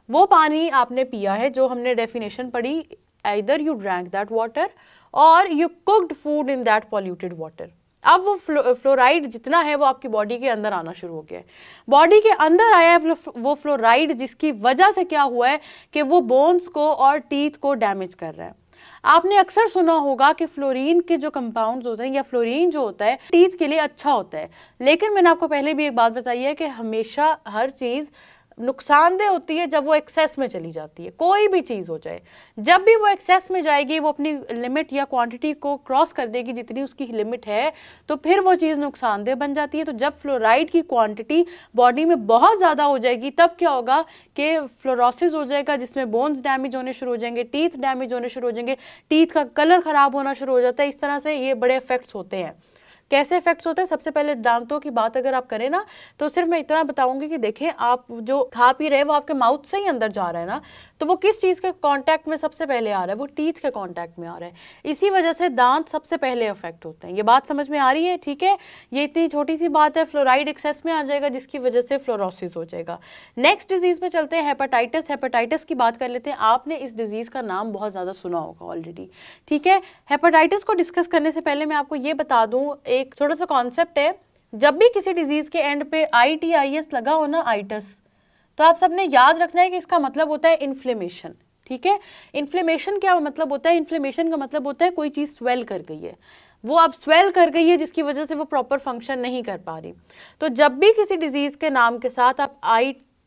वो पानी आपने पिया है, जो हमने डेफिनेशन पढ़ी, either you drank that water or you cooked food in that polluted water। अब वो फ्लोराइड जितना है वो आपकी बॉडी के अंदर आना शुरू हो गया है, बॉडी के अंदर आया है वो फ्लोराइड, जिसकी वजह से क्या हुआ है कि वो बोन्स को और टीथ को डैमेज कर रहा है। आपने अक्सर सुना होगा कि फ्लोरीन के जो कंपाउंड्स होते हैं या फ्लोरीन जो होता है टीथ के लिए अच्छा होता है, लेकिन मैंने आपको पहले भी एक बात बताई है कि हमेशा हर चीज़ नुकसानदेह होती है जब वो एक्सेस में चली जाती है। कोई भी चीज़ हो जाए, जब भी वो एक्सेस में जाएगी, वो अपनी लिमिट या क्वांटिटी को क्रॉस कर देगी जितनी उसकी लिमिट है, तो फिर वो चीज़ नुकसानदेह बन जाती है। तो जब फ्लोराइड की क्वांटिटी बॉडी में बहुत ज़्यादा हो जाएगी तब क्या होगा कि फ्लोरोसिस हो जाएगा, जिसमें बोन्स डैमेज होने शुरू हो जाएंगे, टीथ डैमेज होने शुरू हो जाएंगे, टीथ का कलर ख़राब होना शुरू हो जाता है। इस तरह से ये बड़े इफेक्ट्स होते हैं। कैसे इफेक्ट्स होते हैं? सबसे पहले दांतों की बात अगर आप करें ना, तो सिर्फ मैं इतना बताऊंगी कि देखें, आप जो खा पी रहे हैं वो आपके माउथ से ही अंदर जा रहा है ना, तो वो किस चीज़ के कांटेक्ट में सबसे पहले आ रहा है? वो टीथ के कांटेक्ट में आ रहा है। इसी वजह से दांत सबसे पहले अफेक्ट होते हैं। ये बात समझ में आ रही है? ठीक है, ये इतनी छोटी सी बात है। फ्लोराइड एक्सेस में आ जाएगा जिसकी वजह से फ्लोरोसिस हो जाएगा। नेक्स्ट डिजीज पे चलते हैं, हेपेटाइटिस। हेपेटाइटिस की बात कर लेते हैं। आपने इस डिजीज का नाम बहुत ज़्यादा सुना होगा ऑलरेडी, ठीक है। हेपेटाइटिस को डिस्कस करने से पहले मैं आपको ये बता दूँ, एक थोड़ा सा कॉन्सेप्ट है। जब भी किसी डिजीज के एंड पे ITIS लगा हो ना, आइटस, तो आप सबने याद रखना है कि इसका मतलब होता है इन्फ्लेमेशन, ठीक है। इन्फ्लेमेशन क्या मतलब होता है? इन्फ्लेमेशन का मतलब होता है कोई चीज़ स्वेल कर गई है, वो अब स्वेल कर गई है जिसकी वजह से वो प्रॉपर फंक्शन नहीं कर पा रही। तो जब भी किसी डिजीज़ के नाम के साथ आप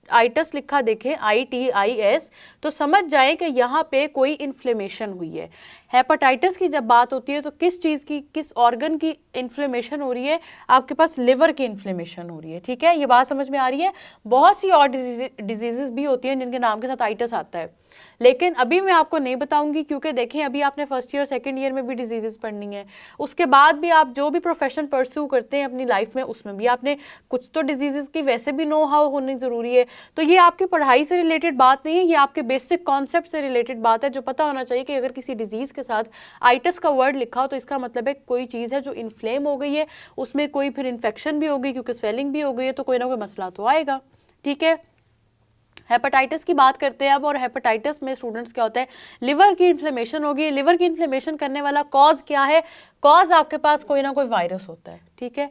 हेपेटाइटिस लिखा देखें ITIS तो समझ जाए कि यहाँ पे कोई इन्फ्लेमेशन हुई है। हेपेटाइटिस की जब बात होती है तो किस चीज़ की, किस ऑर्गन की इन्फ्लेमेशन हो रही है? आपके पास लिवर की इन्फ्लेमेशन हो रही है। ठीक है, ये बात समझ में आ रही है। बहुत सी और डिजीजेस भी होती हैं जिनके नाम के साथ आइटिस आता है, लेकिन अभी मैं आपको नहीं बताऊंगी, क्योंकि देखें अभी आपने फर्स्ट ईयर सेकंड ईयर में भी डिजीजेस पढ़नी है, उसके बाद भी आप जो भी प्रोफेशन परस्यू करते हैं अपनी लाइफ में उसमें भी आपने कुछ तो डिजीजेस की वैसे भी नो हाउ होनी ज़रूरी है। तो ये आपकी पढ़ाई से रिलेटेड बात नहीं है, ये आपके बेसिक कॉन्सेप्ट से रिलेटेड बात है, जो पता होना चाहिए कि अगर किसी डिजीज़ के साथ आइटिस का वर्ड लिखा हो तो इसका मतलब है कोई चीज़ है जो इन्फ्लेम हो गई है, उसमें कोई फिर इन्फेक्शन भी हो गई, क्योंकि स्वेलिंग भी हो गई है, तो कोई ना कोई मसला तो आएगा। ठीक है, हेपेटाइटिस की बात करते हैं अब। और हेपेटाइटिस में स्टूडेंट्स क्या होता है, लिवर की इन्फ्लेमेशन होगी। लिवर की इन्फ्लेमेशन करने वाला कॉज क्या है? कॉज आपके पास कोई ना कोई वायरस होता है। ठीक है,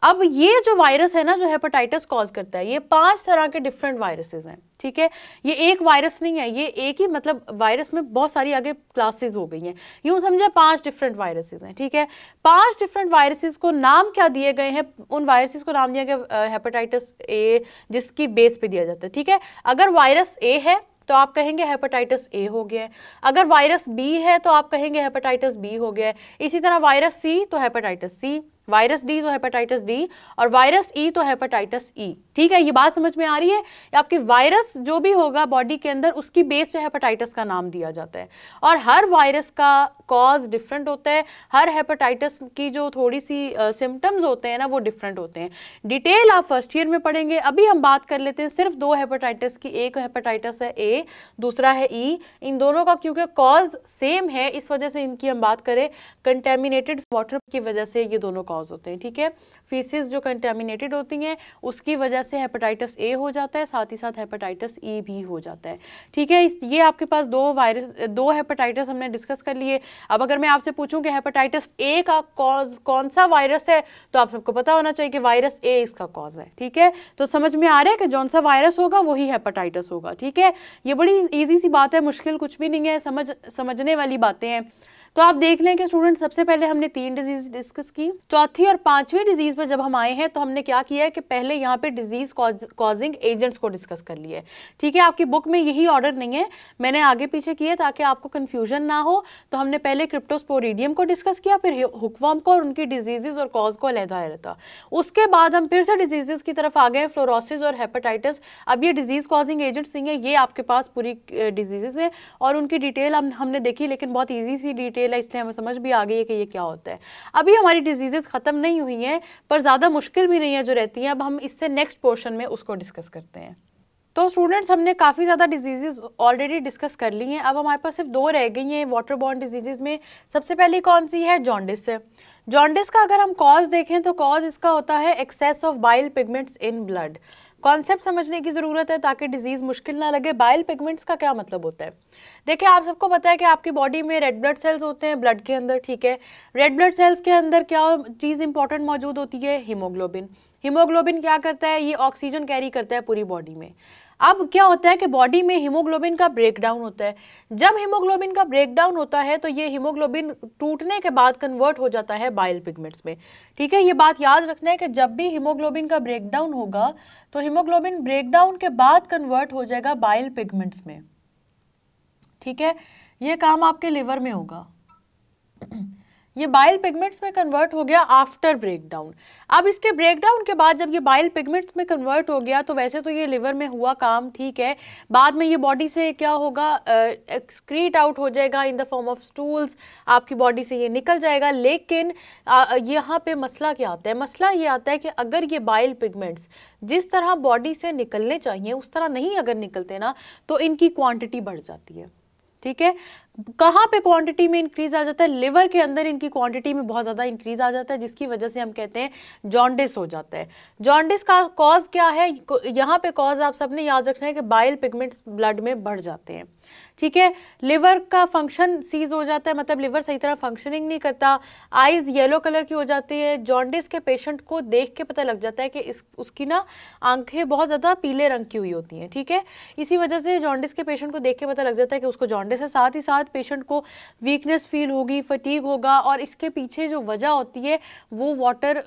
अब ये जो वायरस है ना जो हेपेटाइटिस कॉज करता है, ये 5 तरह के डिफरेंट वायरसेस हैं। ठीक है, ये एक वायरस नहीं है, ये एक ही मतलब वायरस में बहुत सारी आगे क्लासेस हो गई हैं, यूं समझे 5 डिफरेंट वायरसेस हैं। ठीक है, 5 डिफरेंट वायरसेस को नाम क्या दिए गए हैं? उन वायरसेस को नाम दिया गया हेपेटाइटिस ए, जिसकी बेस पे दिया जाता है। ठीक है, अगर वायरस ए है तो आप कहेंगे हेपेटाइटिस ए हो गया है, अगर वायरस बी है तो आप कहेंगे हेपेटाइटिस बी हो गया है, इसी तरह वायरस सी तो हेपेटाइटिस सी, वायरस डी तो हेपेटाइटिस डी, और वायरस ई तो हेपेटाइटिस ई। ठीक है, ये बात समझ में आ रही है? आपकी वायरस जो भी होगा बॉडी के अंदर उसकी बेस पे हेपेटाइटिस का नाम दिया जाता है, और हर वायरस का कॉज डिफरेंट होता है, हर हेपेटाइटिस की जो थोड़ी सी सिम्टम्स होते हैं ना वो डिफरेंट होते हैं। डिटेल आप फर्स्ट ईयर में पढ़ेंगे। अभी हम बात कर लेते हैं सिर्फ 2 हेपेटाइटिस की। एक हेपेटाइटिस है ए, दूसरा है ई। इन दोनों का क्योंकि कॉज सेम है इस वजह से इनकी हम बात करें, कंटेमिनेटेड वाटर की वजह से ये दोनों कॉज होते हैं। ठीक है, फीसिस जो कंटेमिनेटेड होती हैं उसकी वजह से हेपेटाइटिस ए हो जाता है, साथ ही साथ हेपेटाइटिस ई भी हो जाता है। ठीक है, ये आपके पास 2 हेपेटाइटिस हमने डिस्कस कर लिए। अब अगर मैं आपसे पूछूं कि हेपेटाइटिस ए का कॉज कौन सा वायरस है, तो आप सबको पता होना चाहिए कि वायरस ए इसका कॉज है। ठीक है, तो समझ में आ रहा है कि जौन सा वायरस होगा वही हेपेटाइटिस होगा। ठीक है, ये बड़ी इजी सी बात है, मुश्किल कुछ भी नहीं है, समझने वाली बातें हैं। तो आप देख लें कि स्टूडेंट सबसे पहले हमने 3 डिजीज डिस्कस की। चौथी और 5वीं डिजीज पे जब हम आए हैं तो हमने क्या किया है कि पहले यहाँ पे डिजीज कॉजिंग एजेंट्स को डिस्कस कर लिया है। ठीक है, आपकी बुक में यही ऑर्डर नहीं है, मैंने आगे पीछे किए ताकि आपको कंफ्यूजन ना हो। तो हमने पहले क्रिप्टोस्पोरिडियम को डिस्कस किया, फिर हुकवर्म को और उनकी डिजीजेज और कॉज को अलहदा था। उसके बाद हम फिर से डिजीजेस की तरफ आ गए, फ्लोरोसिस और हेपेटाइटिस। अब ये डिजीज कॉजिंग एजेंट्स नहीं है, ये आपके पास पूरी डिजीजेस है और उनकी डिटेल हमने देखी, लेकिन बहुत ईजी सी डिटेल है, इसलिए हमें समझ भी आ गई है कि ये क्या होता है। अभी हमारी डिजीजेस खत्म नहीं हुई हैं, पर ज़्यादा मुश्किल भी नहीं है जो रहती हैं। अब हम इससे नेक्स्ट पोर्शन में उसको डिस्कस करते हैं। तो स्टूडेंट्स हमने काफ़ी ज़्यादा डिजीजेस ऑलरेडी डिस्कस कर ली हैं। अब हमारे पास सिर्फ 2 रह गई हैं वाटर बॉर्न डिजीजेस में। सबसे पहली कौन सी है? जॉन्डिस है। जॉन्डिस का अगर हम कॉज देखें तो कॉज इसका होता है excess of bile pigments in blood. Concept समझने की ज़रूरत है ताकि डिजीज़ मुश्किल ना लगे। बाइल पिगमेंट्स का क्या मतलब होता है? देखिए, आप सबको पता है कि आपकी बॉडी में रेड ब्लड सेल्स होते हैं ब्लड के अंदर। ठीक है, रेड ब्लड सेल्स के अंदर क्या चीज़ इंपॉर्टेंट मौजूद होती है? हीमोग्लोबिन। हीमोग्लोबिन क्या करता है? ये ऑक्सीजन कैरी करता है पूरी बॉडी में। अब क्या होता है कि बॉडी में हीमोग्लोबिन का ब्रेकडाउन होता है। जब हीमोग्लोबिन का ब्रेकडाउन होता है तो ये हीमोग्लोबिन टूटने के बाद कन्वर्ट हो जाता है बाइल पिगमेंट्स में। ठीक है, ये बात याद रखना है कि जब भी हीमोग्लोबिन का ब्रेकडाउन होगा तो हीमोग्लोबिन ब्रेकडाउन के बाद कन्वर्ट हो जाएगा बाइल पिगमेंट्स में। ठीक है, ये काम आपके लिवर में होगा। ये बाइल पिगमेंट्स में कन्वर्ट हो गया आफ्टर ब्रेकडाउन। अब इसके ब्रेकडाउन के बाद जब ये बाइल पिगमेंट्स में कन्वर्ट हो गया तो वैसे तो ये लिवर में हुआ काम, ठीक है, बाद में ये बॉडी से क्या होगा, एक्सक्रीट आउट हो जाएगा in the form of stools, आपकी बॉडी से ये निकल जाएगा। लेकिन यहाँ पे मसला क्या आता है? मसला ये आता है कि अगर ये बाइल पिगमेंट्स जिस तरह बॉडी से निकलने चाहिए उस तरह नहीं अगर निकलते ना तो इनकी क्वांटिटी बढ़ जाती है। ठीक है, कहाँ पे क्वांटिटी में इंक्रीज आ जाता है? लिवर के अंदर इनकी क्वांटिटी में बहुत ज़्यादा इंक्रीज आ जाता है, जिसकी वजह से हम कहते हैं जॉन्डिस हो जाता है। जॉन्डिस का कॉज क्या है? यहाँ पे कॉज आप सबने याद रखना है कि बाइल पिगमेंट्स ब्लड में बढ़ जाते हैं। ठीक है। लिवर का फंक्शन सीज हो जाता है, मतलब लिवर सही तरह फंक्शनिंग नहीं करता, आईज येलो कलर की हो जाती है। जॉन्डिस के पेशेंट को देख के पता लग जाता है कि उसकी ना आंखें बहुत ज़्यादा पीले रंग की हुई होती हैं, ठीक है। इसी वजह से जॉन्डिस के पेशेंट को देख के पता लग जाता है कि उसको जॉन्डिस है। साथ ही साथ पेशेंट को वीकनेस फील होगी, फटीग होगा, और इसके पीछे जो वजह होती है वो वाटर,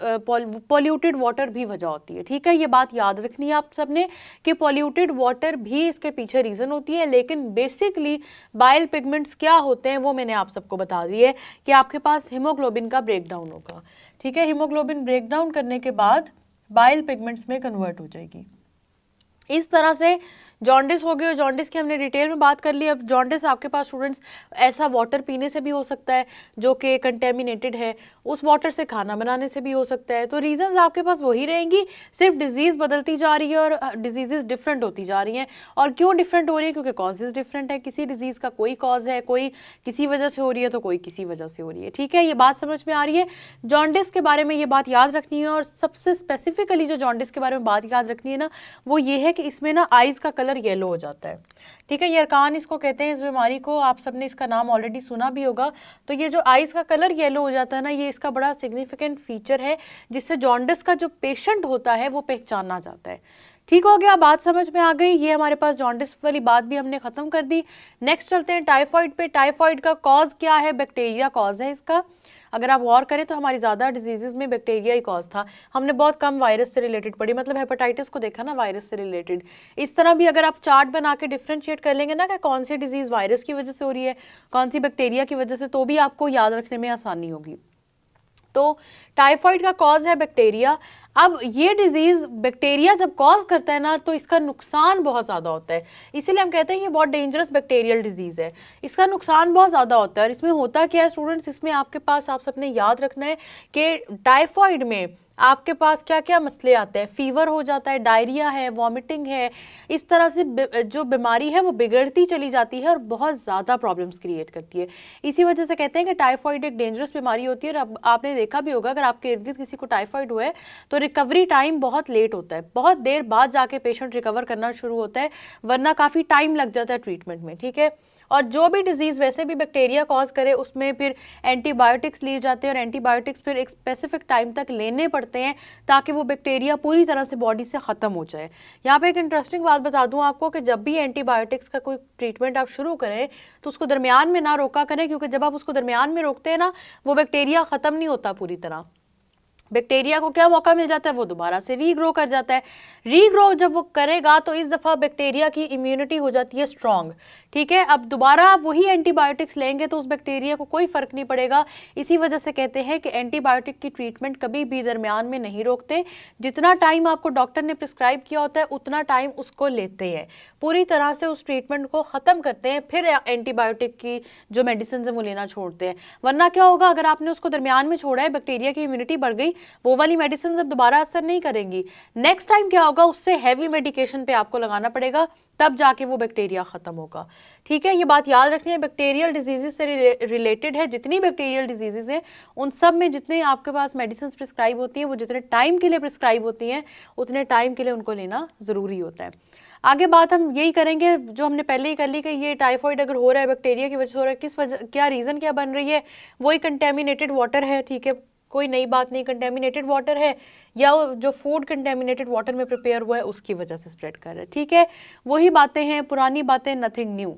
पॉल्यूटेड वाटर भी वजह होती है, ठीक है। ये बात याद रखनी है आप सबने कि पॉल्यूटेड वाटर भी इसके पीछे रीज़न होती है। लेकिन बेसिकली बाइल पिगमेंट्स क्या होते हैं वो मैंने आप सबको बता दी है कि आपके पास हीमोग्लोबिन का ब्रेकडाउन होगा, ठीक है। हीमोग्लोबिन ब्रेकडाउन करने के बाद बाइल पिगमेंट्स में कन्वर्ट हो जाएगी। इस तरह से जॉन्डिस हो गई, और जॉन्डिस की हमने डिटेल में बात कर ली। अब जॉन्डिस आपके पास स्टूडेंट्स ऐसा वाटर पीने से भी हो सकता है जो कि कंटेमिनेटेड है, उस वाटर से खाना बनाने से भी हो सकता है। तो रीजंस आपके पास वही रहेंगी, सिर्फ डिजीज़ बदलती जा रही है और डिजीज़ डिफरेंट होती जा रही हैं। और क्यों डिफरेंट हो रही है? क्योंकि कॉजेज़ डिफरेंट है। किसी डिजीज़ का कोई कॉज है, कोई किसी वजह से हो रही है तो कोई किसी वजह से हो रही है, ठीक है। ये बात समझ में आ रही है। जॉन्डिस के बारे में ये बात याद रखनी है, और सबसे स्पेसिफिकली जो जॉन्डिस के बारे में बात याद रखनी है ना, वो ये है कि इसमें ना आइज़ का कलर येलो हो जाता है, ठीक है। यरकान इसको कहते हैं, इस बीमारी को आप सबने इसका नाम ऑलरेडी सुना भी होगा। तो ये जो आइज़ का कलर येलो हो जाता है ना, ये इसका बड़ा सिग्निफिकेंट फीचर है जिससे जॉन्डिस का जो पेशेंट होता है वो पहचाना जाता है। ठीक हो गया, बात समझ में आ गई। ये हमारे पास जॉन्डिस वाली बात भी हमने खत्म कर दी। नेक्स्ट चलते हैं टाइफाइड पे। टाइफाइड का कॉज क्या है? बैक्टीरिया कॉज है इसका। अगर आप गौर करें तो हमारी ज़्यादा डिजीज़ में बैक्टीरिया ही कॉज था, हमने बहुत कम वायरस से रिलेटेड पढ़ी। मतलब हेपेटाइटिस को देखा ना वायरस से रिलेटेड। इस तरह भी अगर आप चार्ट बना के डिफ्रेंशिएट कर लेंगे ना कि कौन सी डिजीज़ वायरस की वजह से हो रही है, कौन सी बैक्टीरिया की वजह से, तो भी आपको याद रखने में आसानी होगी। तो टाइफाइड का कॉज है बैक्टीरिया। अब ये डिजीज़ बैक्टीरिया जब कॉज करता है ना तो इसका नुकसान बहुत ज़्यादा होता है, इसीलिए हम कहते हैं ये बहुत डेंजरस बैक्टीरियल डिजीज़ है। इसका नुकसान बहुत ज़्यादा होता है। और इसमें होता क्या है स्टूडेंट्स, इसमें आपके पास आप सबने याद रखना है कि टाइफाइड में आपके पास क्या क्या मसले आते हैं। फीवर हो जाता है, डायरिया है, वॉमिटिंग है, इस तरह से जो बीमारी है वो बिगड़ती चली जाती है और बहुत ज़्यादा प्रॉब्लम्स क्रिएट करती है। इसी वजह से कहते हैं कि टाइफाइड एक डेंजरस बीमारी होती है। और अब आपने देखा भी होगा, अगर आपके इर्द गिर्द किसी को टाइफाइड हुआ है तो रिकवरी टाइम बहुत लेट होता है, बहुत देर बाद जाके पेशेंट रिकवर करना शुरू होता है, वरना काफ़ी टाइम लग जाता है ट्रीटमेंट में, ठीक है। और जो भी डिजीज़ वैसे भी बैक्टीरिया कॉज करे उसमें फिर एंटीबायोटिक्स लिए जाते हैं, और एंटीबायोटिक्स फिर एक स्पेसिफिक टाइम तक लेने पड़ते हैं ताकि वो बैक्टीरिया पूरी तरह से बॉडी से ख़त्म हो जाए। यहाँ पे एक इंटरेस्टिंग बात बता दूँ आपको कि जब भी एंटीबायोटिक्स का कोई ट्रीटमेंट आप शुरू करें तो उसको दरमियान में ना रोका करें, क्योंकि जब आप उसको दरमियान में रोकते हैं ना वो बैक्टीरिया ख़त्म नहीं होता पूरी तरह। बैक्टीरिया को क्या मौका मिल जाता है, वो दोबारा से रीग्रो कर जाता है। रीग्रो जब वो करेगा तो इस दफ़ा बैक्टीरिया की इम्यूनिटी हो जाती है स्ट्रॉन्ग, ठीक है। अब दोबारा आप वही एंटीबायोटिक्स लेंगे तो उस बैक्टीरिया को कोई फ़र्क नहीं पड़ेगा। इसी वजह से कहते हैं कि एंटीबायोटिक की ट्रीटमेंट कभी भी दरमियान में नहीं रोकते। जितना टाइम आपको डॉक्टर ने प्रिस्क्राइब किया होता है उतना टाइम उसको लेते हैं, पूरी तरह से उस ट्रीटमेंट को ख़त्म करते हैं, फिर एंटीबायोटिक की जो मेडिसिन है वो लेना छोड़ते हैं। वरना क्या होगा, अगर आपने उसको दरमियान में छोड़ा है, बैक्टीरिया की इम्यूनिटी बढ़ गई, वो वाली मेडिसिन अब दोबारा असर नहीं करेंगी। नेक्स्ट टाइम क्या होगा, उससे हैवी मेडिकेशन पे आपको लगाना पड़ेगा, तब जाके वो बैक्टीरिया खत्म होगा, ठीक है। ये बात याद रखनी है, बैक्टीरियल डिजीजेस से रिलेटेड है। जितनी बैक्टीरियल डिजीजेस हैं उन सब में जितने आपके पास मेडिसिन प्रिस्क्राइब होती हैं वो जितने टाइम के लिए प्रिस्क्राइब होती हैं उतने टाइम के लिए उनको लेना ज़रूरी होता है। आगे बात हम यही करेंगे जो हमने पहले ही कर ली कि ये टाइफाइड अगर हो रहा है बैक्टीरिया की वजह से हो रहा है, किस वजह, क्या रीज़न क्या बन रही है, वही कंटेमिनेटेड वाटर है, ठीक है। कोई नई बात नहीं, कंटेमिनेटेड वाटर है या जो फूड कंटेमिनेटेड वाटर में प्रिपेयर हुआ है उसकी वजह से स्प्रेड कर रहा है, ठीक है। वही बातें हैं, पुरानी बातें, नथिंग न्यू।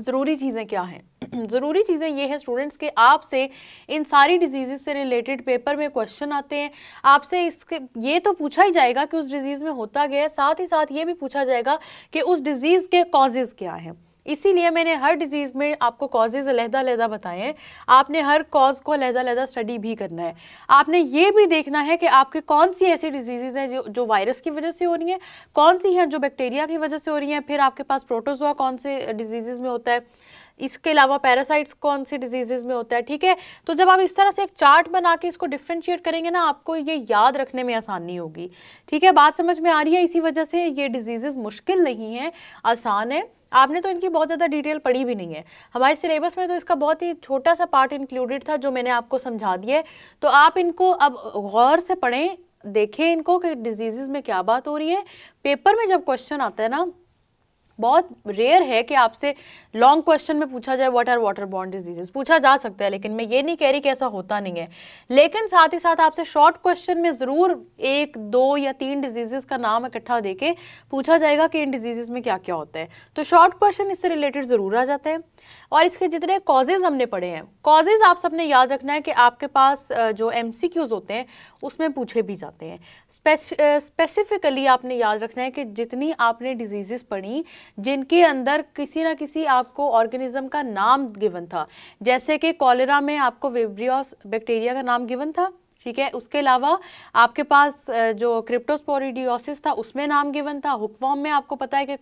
ज़रूरी चीज़ें क्या हैं? ज़रूरी चीज़ें ये हैं स्टूडेंट्स के आपसे इन सारी डिजीज़ से रिलेटेड पेपर में क्वेश्चन आते हैं। आपसे इसके ये तो पूछा ही जाएगा कि उस डिज़ीज़ में होता क्या है, साथ ही साथ ये भी पूछा जाएगा कि उस डिज़ीज़ के कॉजेज़ क्या हैं। इसीलिए मैंने हर डिजीज़ में आपको कॉजेज़ अलहदा बताए हैं। आपने हर कॉज को अलहदा स्टडी भी करना है। आपने ये भी देखना है कि आपके कौन सी ऐसी डिजीज़ हैं जो वायरस की वजह से हो रही हैं, कौन सी हैं जो बैक्टीरिया की वजह से हो रही हैं, फिर आपके पास प्रोटोजोआ कौन से डिजीज़ में होता है, इसके अलावा पैरासाइट्स कौन सी डिजीज़ में होता है, ठीक है। तो जब आप इस तरह से एक चार्ट बना के इसको डिफ्रेंशिएट करेंगे ना, आपको ये याद रखने में आसानी होगी, ठीक है। बात समझ में आ रही है? इसी वजह से ये डिजीज़ मुश्किल नहीं है, आसान है। आपने तो इनकी बहुत ज़्यादा डिटेल पढ़ी भी नहीं है, हमारे सिलेबस में तो इसका बहुत ही छोटा सा पार्ट इंक्लूडेड था जो मैंने आपको समझा दिया है। तो आप इनको अब गौर से पढ़ें, देखें इनको कि डिजीज़ में क्या बात हो रही है। पेपर में जब क्वेश्चन आता है ना, बहुत रेयर है कि आपसे लॉन्ग क्वेश्चन में पूछा जाए what are water borne diseases, पूछा जा सकता है, लेकिन मैं ये नहीं कह रही कि ऐसा होता नहीं है। लेकिन साथ ही साथ आपसे शॉर्ट क्वेश्चन में ज़रूर 1, 2 या 3 डिजीजेस का नाम इकट्ठा देके पूछा जाएगा कि इन डिजीजेस में क्या क्या होता है। तो शॉर्ट क्वेश्चन इससे रिलेटेड ज़रूर आ जाते हैं। और इसके जितने कॉजेज़ हमने पढ़े हैं, कॉजेज़ आप सबने याद रखना है कि आपके पास जो MCQs होते हैं उसमें पूछे भी जाते हैं। स्पेसिफिकली आपने याद रखना है कि जितनी आपने डिजीज़ेस पढ़ी जिनके अंदर किसी ना किसी आपको ऑर्गेनिज्म का नाम गिवन था, जैसे कि कॉलेरा में आपको विब्रियोस बैक्टीरिया का नाम गिवन था, ठीक है। उसके अलावा आपके पास जो क्रिप्टोस्पोरिडियोसिस था उसमें नाम गिवन था, हुकवॉर्म में आपको पता है कि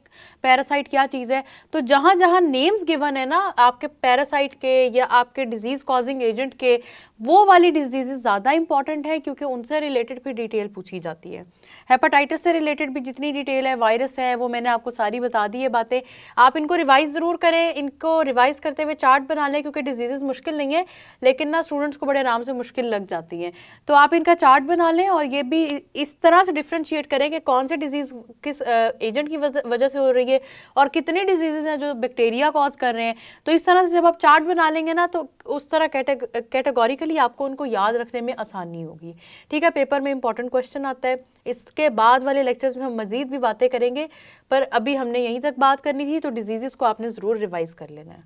पैरासाइट क्या चीज़ है। तो जहाँ जहाँ नेम्स गिवन है ना आपके पैरासाइट के या आपके डिजीज़ कॉजिंग एजेंट के, वो वाली डिजीज़ ज़्यादा इंपॉर्टेंट है क्योंकि उनसे रिलेटेड भी डिटेल पूछी जाती है। हेपेटाइटिस से रिलेटेड भी जितनी डिटेल है, वायरस है, वो मैंने आपको सारी बता दी है बातें। आप इनको रिवाइज़ ज़रूर करें, इनको रिवाइज़ करते हुए चार्ट बना लें क्योंकि डिजीज़ मुश्किल नहीं है, लेकिन ना स्टूडेंट्स को बड़े आराम से मुश्किल लग जाती हैं। तो आप इनका चार्ट बना लें और ये भी इस तरह से डिफ्रेंशिएट करें कि कौन से डिजीज़ किस एजेंट की वजह से हो रही है और कितने डिजीज़ हैं जो बैक्टीरिया कॉज कर रहे हैं। तो इस तरह से जब आप चार्ट बना लेंगे ना तो उस तरह कैटेगोरिकली आपको उनको याद रखने में आसानी होगी, ठीक है। पेपर में इंपॉर्टेंट क्वेश्चन आता है। इसके बाद वाले लेक्चर्स में हम मज़ीद भी बातें करेंगे, पर अभी हमने यहीं तक बात करनी थी। तो डिजीज़ को आपने ज़रूर रिवाइज़ कर लेना है।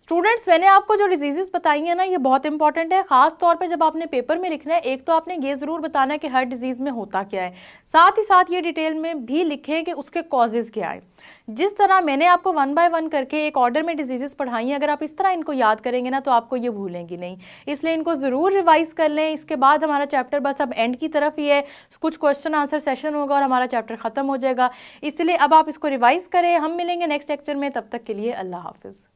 स्टूडेंट्स, मैंने आपको जो डिजीज़ेस बताई हैं ना ये बहुत इंपॉर्टेंट है, ख़ास तौर पे जब आपने पेपर में लिखना है। एक तो आपने ये ज़रूर बताना है कि हर डिजीज़ में होता क्या है, साथ ही साथ ये डिटेल में भी लिखें कि उसके कॉजेज़ क्या है। जिस तरह मैंने आपको 1 बाय 1 करके एक ऑर्डर में डिजीज़ेस पढ़ाई हैं, अगर आप इस तरह इनको याद करेंगे ना तो आपको ये भूलेंगी नहीं, इसलिए इनको ज़रूर रिवाइज़ कर लें। इसके बाद हमारा चैप्टर बस अब एंड की तरफ ही है, कुछ क्वेश्चन आंसर सेशन होगा और हमारा चैप्टर ख़त्म हो जाएगा। इसलिए अब आप इसको रिवाइज़ करें। हम मिलेंगे नेक्स्ट लेक्चर में, तब तक के लिए अल्लाह हाफ़िज़।